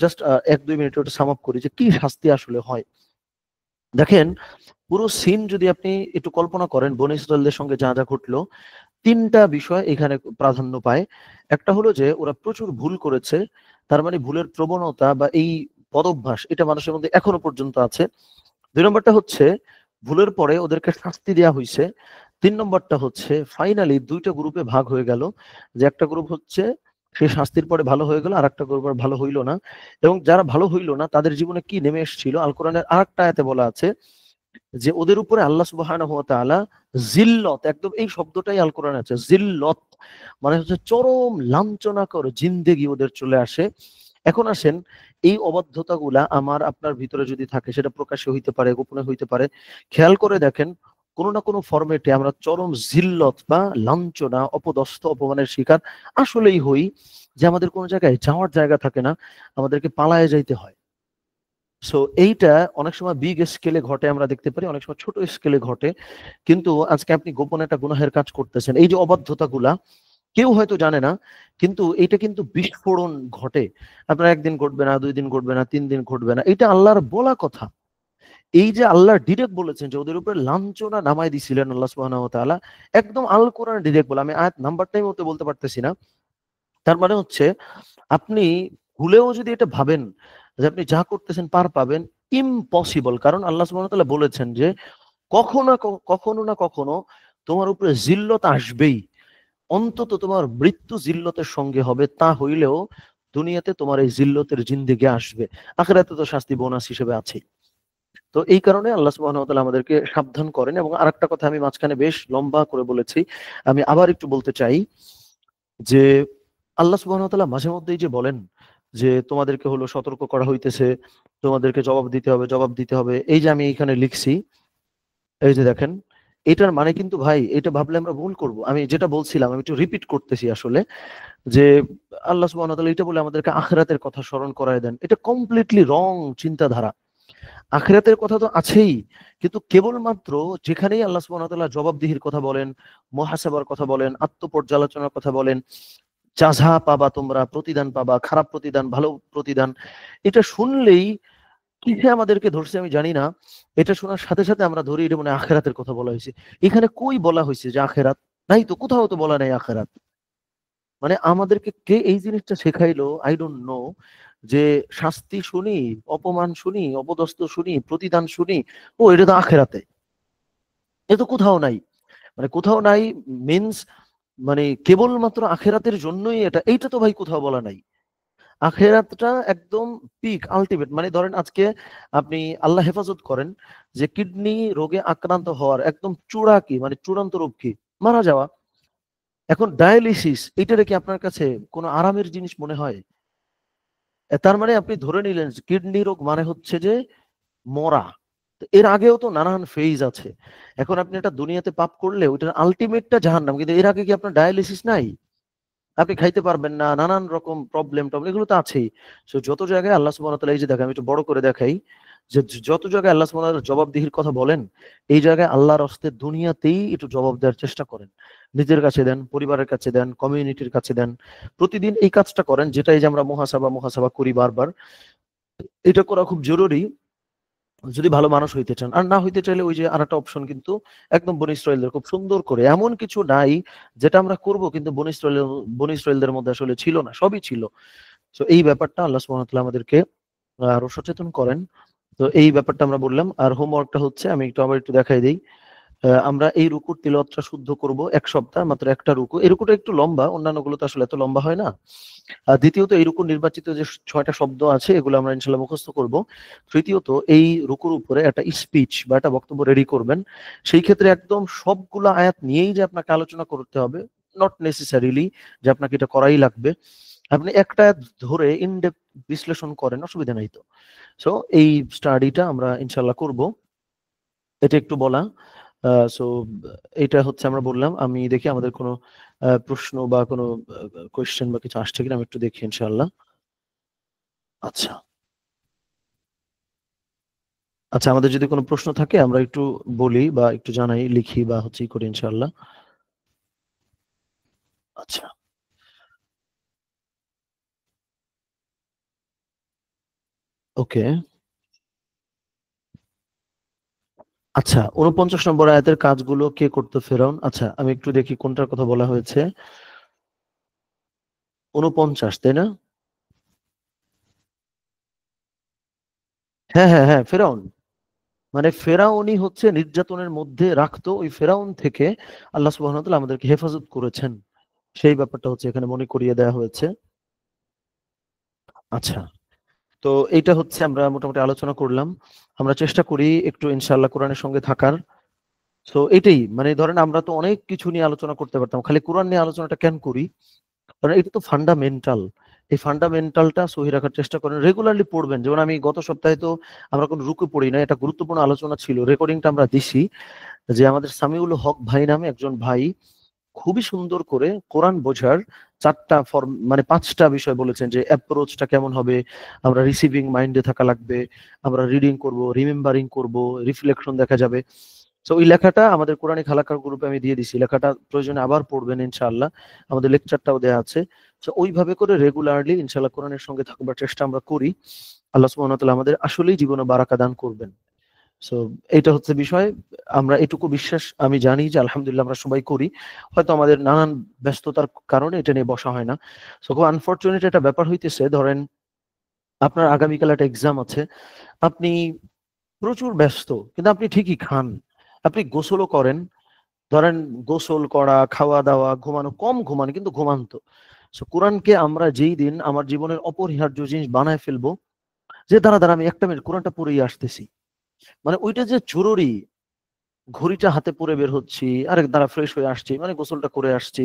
জাস্ট 1-2 মিনিট ওটা সাম আপ করি যে কি শাস্তি আসলে হয়। দেখেন, পুরো সিন যদি আপনি একটু কল্পনা করেন, বনী ইসরাইলদের সঙ্গে যা যা ঘটলো, তিনটা বিষয় এখানে প্রাধান্য পায়। একটা হলো যে ওরা প্রচুর ভুল করেছে, তার মানে ভুলের প্রবণতা বা এই বদভ্যাস এটা মানুষের মধ্যে এখনো পর্যন্ত আছে। 2 নম্বরটা হচ্ছে ভুলের পরে ওদেরকে শাস্তি দেওয়া হয়েছে। 3 নম্বরটা হচ্ছে ফাইনালি দুইটা গ্রুপে ভাগ হয়ে গেল, যে একটা গ্রুপ হচ্ছে সেই শাস্তির পরে ভালো হয়ে গেল, আর একটা গ্রুপ আর ভালো হইলো না। এবং যারা ভালো হইলো না তাদের জীবনে কি নেমে এসেছিল, আল কোরআনের আরেকটা আয়াতে বলা আছে যে ওদের উপরে আল্লাহ সুবহানাহু ওয়া তাআলা জিল্লত, একদম এই শব্দটাই আল কোরআনে আছে, জিল্লত মানে হচ্ছে চরম লাঞ্ছনাকর জিন্দেগি ওদের চলে আসে। এখন আসেন, এই অবাধ্যতাগুলা আমার আপনার ভিতরে যদি থাকে, সেটা প্রকাশ্যে হইতে পারে, গোপনে হইতে পারে, খেয়াল করে দেখেন কোনো না কোনো ফরম্যাটে আমরা চরম জিল্লত বা লাঞ্ছনা, অপদস্থ, অপমানের শিকার আসলেই হই, যে আমাদের কোনো জায়গায় যাওয়ার জায়গা থাকে না, আমাদেরকে পালায়ে যাইতে হয়। সো এইটা অনেক সময় বিগ স্কেলে ঘটে, আমরা দেখতে পারি, অনেক সময় ছোট স্কেলে ঘটে। কিন্তু আজকে আপনি গোপনে একটা গুনাহের কাজ করতেছেন, এই যে অবাধ্যতাগুলা কেউ হয়তো জানে না, কিন্তু এটা কিন্তু বিস্ফোরণ ঘটে। আপনার একদিন ঘটবে না, 2 দিন ঘটবে না, 3 দিন ঘটবে না, এটা আল্লাহর বলা কথা। এই যে আল্লাহ ডিরেক্ট বলেছেন যে ওদের উপরে লাঞ্ছনা নামাই দিছিলেন আল্লাহ সুবহানাহু ওয়া তাআলা, একদম আল কোরআন ডিরেক্ট বলে, আমি আয়াত নাম্বারটাই মতো বলতে পারতেছি না। তার মানে হচ্ছে আপনি ভুলেও যদি এটা ভাবেন যে আপনি যা করতেছেন পার পাবেন, ইম্পসিবল। কারণ আল্লাহ সুবহানাহু ওয়া তাআলা বলেছেন যে কখনো না কখনো তোমার উপরে জিল্লত আসবেই, অন্তত তোমার মৃত্যু জিল্লতের সঙ্গে হবে, তা হইলেও দুনিয়াতে তোমার এই জিল্লতের জিন্দেগি আসবে, আখিরাতে তো শাস্তি বোনাস হিসেবে আছে। তো এই কারণে আল্লাহ সুবহানাহু ওয়া তাআলা আমাদেরকে সাবধান করেন। এবং আরেকটা কথা আমি মাঝখানে বেশ লম্বা করে বলেছি, আমি আবার একটু বলতে চাই যে আল্লাহ সুবহানাহু ওয়া তাআলা মাঝে মধ্যেই যে বলেন যে তোমাদেরকে হলো সতর্ক করা হইতেছে, তোমাদেরকে জবাব দিতে হবে, জবাব দিতে হবে। এই যে আমি এখানে লিখছি, এই যে দেখেন, এটার মানে কিন্তু ভাই এটা ভাবলে আমরা ভুল করব। আমি যেটা বলছিলাম আমি একটু রিপিট করতেছি আসলে, যে আল্লাহ সুবহানাহু ওয়া তাআলা এটা বলে আমাদেরকে আখিরাতের কথা স্মরণ করায় দেন, এটা কমপ্লিটলি রং চিন্তাধারা। আখিরাতের কথা তো আছেই, কিন্তু কেবলমাত্র যেখানেই আল্লাহ সুবহানাহু ওয়া তাআলা জবাবদিহির কথা বলেন, মুহাসাবার কথা বলেন, আত্মপর্যালোচনার কথা বলেন, যাযা পাবা তোমরা, প্রতিদান পাবা, খারাপ প্রতিদান, ভালো প্রতিদান, এটা শুনলেই কিসে আমাদেরকে ধরছে আমি জানি না, এটা শোনার সাথে সাথে আমরা ধরি এটা মানে আখিরাতের কথা বলা হয়েছে। এখানে কই বলা হয়েছে যে আখিরাত? নাই তো, কোথাও তো বলা নাই আখিরাত। মানে আমাদেরকে কে এই জিনিসটা শেখাইলো আই ডোন্ট নো, যে শাস্তি শুনি, অপমান শুনি, অপদস্থ শুনি, প্রতিদান শুনি, ও এটা তো আখিরাতে। এ তো কোথাও নাই। মানে কোথাও নাই মিন্স মানে কেবলমাত্র আখেরাতের জন্যই এটা, এইটা তো ভাই কোথাও বলা নাই। আখেরাতটা একদম পিক আল্টিমেট। মানে ধরেন আজকে আপনি আল্লাহ হেফাজত করেন, যে কিডনি রোগে আক্রান্ত হওয়ার একদম চূড়া কি, মানে চূড়ান্ত রোগ কি, মারা যাওয়া। এখন ডায়ালিসিস, এইটা কি আপনার কাছে কোনো আরামের জিনিস মনে হয়? তার মানে আপনি ধরে নিলেন কিডনি রোগ মানে হচ্ছে যে মরা। তো এর আগেও তো নানান ফেজ আছে। এখন আপনি একটা দুনিয়াতে পাপ করলে ওইটার আলটিমেটটা জাহান্নাম, কিন্তু এর আগে কি আপনার ডায়ালিসিস নাই? আপনি খাইতে পারবেন না, নানান রকম প্রবলেম টবলেম এগুলো তো আছেই। সো যত জায়গায় আল্লাহ সুবহানাহু ওয়া তাআলা, এই যে দেখেন আমি একটু বড় করে দেখাই, যে যত জায়গায় আল্লাহ সুবহানাহু ওয়া তাআলা জবাবদিহির কথা বলেন, এই জায়গায় আল্লাহর হস্তে দুনিয়াতেই একটু জবাব দেওয়ার চেষ্টা করেন। নিজের কাছে দেন, পরিবারের কাছে দেন, কমিউনিটির কাছে দেন। প্রতিদিন এই কাজটা করেন, যেটা এই যে আমরা মুহাসাবা মুহাসাবা করি বারবার। এটা করা খুব জরুরি যদি ভালো মানুষ হইতে চান। আর না হইতে চাইলে ওই যে আরেকটা অপশন কিন্তু একদম বনী ইসরাইলদের খুব সুন্দর করে, এমন কিছু নাই যেটা আমরা করব কিন্তু বনী ইসরাইলদের মধ্যে আসলে ছিল না, সবই ছিল। তো এই ব্যাপারটা আল্লাহ সুবহানাহু ওয়া তাআলা আমাদেরকে আরো সচেতন করেন। তো এই ব্যাপারটা আমরা বললাম। আর হোমওয়ার্কটা হচ্ছে, আমি আবার একটু দেখাই দেই। আমরা এই রুকুর তিলাওয়াতটা শুদ্ধ করব ১ সপ্তাহ, মাত্র একটা রুকু। এই রুকুটা একটু লম্বা, অন্যান্যগুলো তো আসলে এত লম্বা হয় না। দ্বিতীয়ত এই রুকুর নির্বাচিত যে ৬টা শব্দ আছে এগুলো আমরা ইনশাআল্লাহ মুখস্থ করব। তৃতীয়ত এই রুকুর উপরে একটা স্পিচ বা একটা বক্তব্য রেডি করবেন। সেই ক্ষেত্রে একদম সবগুলা আয়াত নিয়েই যে আপনাকে আলোচনা করতে হবে, নট নেসেসারিলি যে আপনাকে এটা করাই লাগবে। আপনি একটা আয়াত ধরে ইন ডেপথ বিশ্লেষণ করেন, অসুবিধা নাই তো। সো এই স্টাডিটা আমরা ইনশাআল্লাহ করব। এটা একটু বলা। সো এটা হচ্ছে আমরা বললাম। আমি দেখি আমাদের কোনো প্রশ্ন বা কোনো কোয়েশ্চেন বা কিছু আসছে কিনা আমি একটু দেখি ইনশাআল্লাহ। আচ্ছা। আচ্ছা, আমাদের যদি কোনো প্রশ্ন থাকে আমরা একটু বলি বা একটু জানাই, লিখি বা হচ্ছে ই করি ইনশাআল্লাহ। আচ্ছা, ওকে। আচ্ছা, ৪৯ নম্বর আয়াতের কাজগুলো কে করত ফেরাউন? আচ্ছা, আমি একটু দেখি কোনটার কথা বলা হয়েছে। ৪৯, তাই না? হ্যাঁ, হ্যাঁ, হ্যাঁ, ফেরাউন। মানে ফেরাউনই হচ্ছে নির্যাতনের মধ্যে রাখতো। ওই ফেরাউন থেকে আল্লাহ সুবহানাহু ওয়া তাআলা আমাদেরকে হেফাজত করেছেন। সেই ব্যাপারটা হচ্ছে এখানে মনে করিয়ে দেয়া হয়েছে। আচ্ছা। তো এইটা হচ্ছে আমরা মোটামুটি আলোচনা করলাম। আমরা চেষ্টা করি একটু ইনশাআল্লাহ কোরআনের সঙ্গে থাকার। সো এটাই, মানে ধরেন আমরা তো অনেক কিছু নিয়ে আলোচনা করতে পারতাম, খালি কোরআন নিয়ে আলোচনাটা কেন করি? কারণ এটা তো ফান্ডামেন্টাল। এই ফান্ডামেন্টালটা সহি রাখার চেষ্টা করেন, রেগুলারলি পড়বেন। যেমন আমি গত সপ্তাহে তো আমরা কোনো রুকু পড়ি না, এটা গুরুত্বপূর্ণ আলোচনা ছিল, রেকর্ডিংটা আমরা দিছি। যে আমাদের সামিউল হক ভাই নামে একজন ভাই খুবই সুন্দর করে কোরআন বোঝার ৪টা ফর্ম, মানে ৫টা বিষয় বলেছেন, যে অ্যাপ্রোচটা কেমন হবে, আমরা রিসিভিং মাইন্ডে থাকা লাগবে, আমরা রিডিং করব, রিমেম্বারিং করব, রিফ্লেকশন দেখা যাবে। সো ওই লেখাটা আমাদের কোরআনিক হালাকার গ্রুপে আমি দিয়ে দিছি। লেখাটা প্রয়োজনে আবার পড়বেন ইনশাআল্লাহ। আমাদের লেকচারটাও দেয়া আছে। সো ওইভাবে করে রেগুলারলি ইনশাআল্লাহ কোরআনের সঙ্গে থাকবার চেষ্টা আমরা করি। আল্লাহ সুবহানাহু ওয়া তাআলা আমাদের আসলেই জীবনে বারাকা দান করবেন। সো এইটা হচ্ছে বিষয়। আমরা এটুকু বিশ্বাস আমি জানি যে আলহামদুলিল্লাহ আমরা সবাই করি। হয়তো আমাদের নানান ব্যস্ততার কারণে এটা নিয়ে বসা হয় না। সো খুব আনফরচুনেট একটা ব্যাপার হইতেছে, ধরেন আপনার আগামীকাল একটা এক্সাম আছে। আপনি প্রচুর ব্যস্ত, কিন্তু আপনি ঠিকই খান। আপনি গোসলও করেন। ধরেন গোসল করা, খাওয়া-দাওয়া, ঘুমানো, কম ঘুমান কিন্তু ঘুমান তো। সো কোরআনকে আমরা যেই দিন আমার জীবনের অপরিহার্য জিনিস বানায় ফেলবো, যে দাঁড়া আমি ১ টা মিনিট কোরআনটা পড়েই আসতেছি। মানে ওইটা যে জরুরি, ঘড়িটা হাতে পরে বের হচ্ছি, আরে দাঁড়া ফ্রেশ হয়ে আসছি, মানে গোসলটা করে আসছি,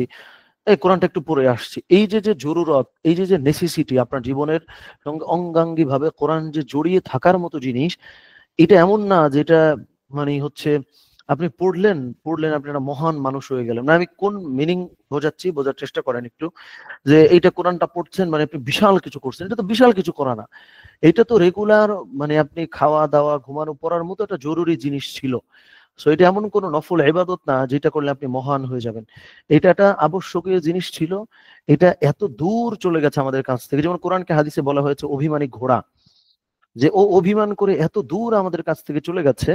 এই কোরআনটা একটু পড়ে আসছি। এই যে জরুরত, এই যে নেসেসিটি আপনার জীবনের সঙ্গে অঙ্গাঙ্গিভাবে কোরআন যে জড়িয়ে থাকার মতো জিনিস, এটা এমন না যে এটা মানে হচ্ছে আপনি পড়লেন আপনি একটা মহান মানুষ হয়ে গেলেন। না, আমি কোন মিনিং বোঝাচ্ছি, বোঝার চেষ্টা করেন একটু। যে এইটা কোরআনটা পড়ছেন মানে আপনি বিশাল কিছু করছেন। এটা তো বিশাল কিছু করা না। এটা তো রেগুলার, মানে আপনি খাওয়া-দাওয়া, ঘুমানো, পড়ার মতো একটা জরুরি জিনিস ছিল। সো এটা এমন কোন নফল ইবাদত না যেটা করলে আপনি মহান হয়ে যাবেন। এটা একটা আবশ্যকীয় জিনিস ছিল। এটা এত দূর চলে গেছে আমাদের কাছ থেকে। যেমন কোরআনকে হাদিসে বলা হয়েছে অভিমানী ঘোড়া। যে ও অভিমান করে এত দূর আমাদের কাছ থেকে চলে গেছে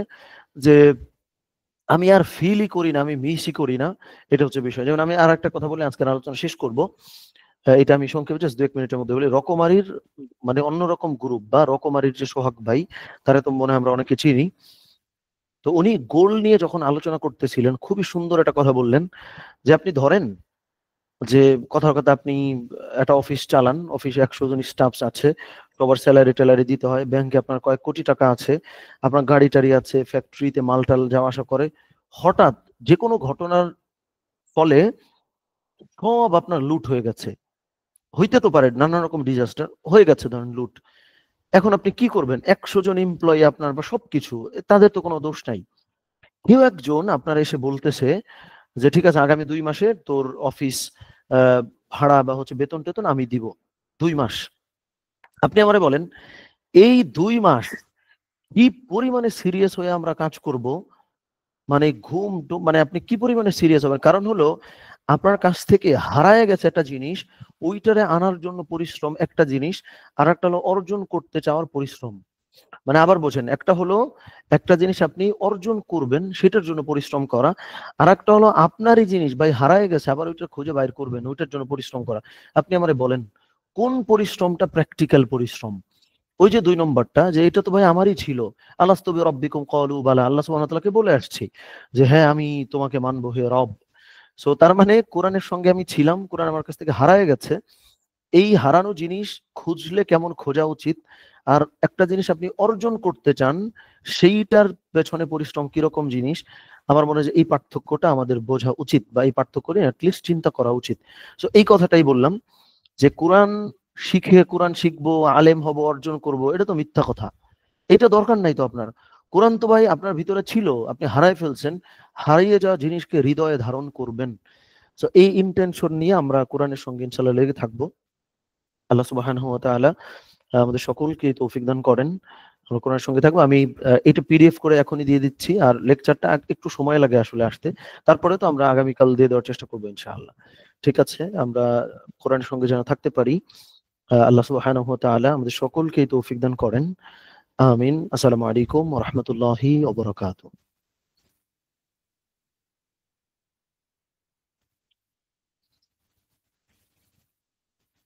যে আমি আর ফিলই করি না, আমি মিসই করি না। এটা হচ্ছে বিষয়। যেমন আমি আরেকটা কথা বলে আজকের আলোচনা শেষ করব। এটা আমি সংক্ষেপে জাস্ট ২-১ মিনিটের মধ্যে বলি। রকমারির মানে অন্যরকম গ্রুপ বা রকমারির যে সোহাগ ভাই, তারা তো মনে হয় আমরা অনেকে চিনি। তো উনি গোল নিয়ে যখন আলোচনা করতেছিলেন খুবই সুন্দর একটা কথা বললেন, যে আপনি ধরেন যে কথার কথা আপনি একটা অফিস চালান, অফিসে 100 জন স্টাফস আছে, সবার স্যালারি ট্যালারি দিতে হয়, ব্যাংকে আপনার কয়েক কোটি টাকা আছে, আপনার গাড়ি টাড়ি আছে, ফ্যাক্টরিতে মালটাল যাওয়া আসা করে, হঠাৎ যে কোনো ঘটনার ফলে সব আপনার লুট হয়ে গেছে, হইতে তো পারে নানা রকম ডিজাস্টার হয়ে গেছে, ধরেন লুট। এখন আপনি কি করবেন? 100 জন এমপ্লয়ি আপনার বা সবকিছু, তাদের তো কোনো দোষ নাই। কেউ একজন আপনার এসে বলতেছে যে ঠিক আছে, আগামী 2 মাসে তোর অফিস ভাড়া বা হচ্ছে বেতন টেতন আমি দিব, 2 মাস। আপনি আমারে বলেন, এই 2 মাস কি পরিমাণে সিরিয়াস হয়ে আমরা কাজ করব, মানে মানে আপনি কি পরিমাণে সিরিয়াস হবেন? কারণ হলো আপনার কাছ থেকে হারায় গেছে একটা জিনিস, ওইটারে আনার জন্য পরিশ্রম একটা জিনিস, আর একটা হলো অর্জন করতে চাওয়ার পরিশ্রম। মানে আবার বোঝেন, একটা হলো একটা জিনিস আপনি অর্জন করবেন সেটার জন্য পরিশ্রম করা, আর একটা হলো আপনারই জিনিস ভাই হারায় গেছে, আবার ওইটা খুঁজে বাইর করবেন, ওইটার জন্য পরিশ্রম করা। আপনি আমারে বলেন কোন পরিশ্রমটা প্র্যাকটিক্যাল পরিশ্রম? ওই যে 2 নম্বরটা, যে এটা তো ভাই আমারই ছিল, আলাস্তু বিরাব্বিকুম ক্বালু বালা, আল্লাহ সুবহানাহু ওয়া তাআলাকে বলে আসছি যে হ্যাঁ আমি তোমাকে মানবো হে রব। সো তার মানে কোরআনের সঙ্গে আমি ছিলাম, কোরআন আমার কাছ থেকে হারায় গেছে। এই হারানো জিনিস খুঁজলে কেমন খোঁজা উচিত, আর একটা জিনিস আপনি অর্জন করতে চান সেইটার পেছনে পরিশ্রম কিরকম জিনিস, আমার মনে হয় যে এই পার্থক্যটা আমাদের বোঝা উচিত, বা এই পার্থক্য নিয়ে অ্যাটলিস্ট চিন্তা করা উচিত। সো এই কথাটাই বললাম, যে কোরআন শিখে কোরআন শিখবো, আলেম হব, অর্জন করব, এটা তো মিথ্যা কথা। এটা দরকার নাই তো আপনার। কোরআন তো ভাই আপনার ভিতরে ছিল, আপনি হারায় ফেলছেন, হারিয়ে যাওয়া জিনিসকে হৃদয়ে ধারণ করবেন। সো এই ইন্টেনশন নিয়ে আমরা কোরআনের সঙ্গে ইনশাআল্লাহ লেগে থাকবো। আল্লাহ সুবহানাহু ওয়া তাআলা আমাদের সকলকে তৌফিক দান করেন। আমরা কোরআনের সঙ্গে থাকবো। আমি এটা পিডিএফ করে এখনই দিয়ে দিচ্ছি, আর লেকচারটা একটু সময় লাগে আসলে আসতে। তারপরে তো আমরা আগামীকাল দিয়ে দেওয়ার চেষ্টা করবো ইনশাআল্লাহ। ঠিক আছে, আমরা কোরআনের সঙ্গে যেন থাকতে পারি, আল্লাহ সুবহানাহু ওয়া তাআলা আমাদের সকলকে তৌফিক দান করেন। আমিন। আসসালামু আলাইকুম ওয়া রাহমাতুল্লাহি ওয়া বারাকাতুহু।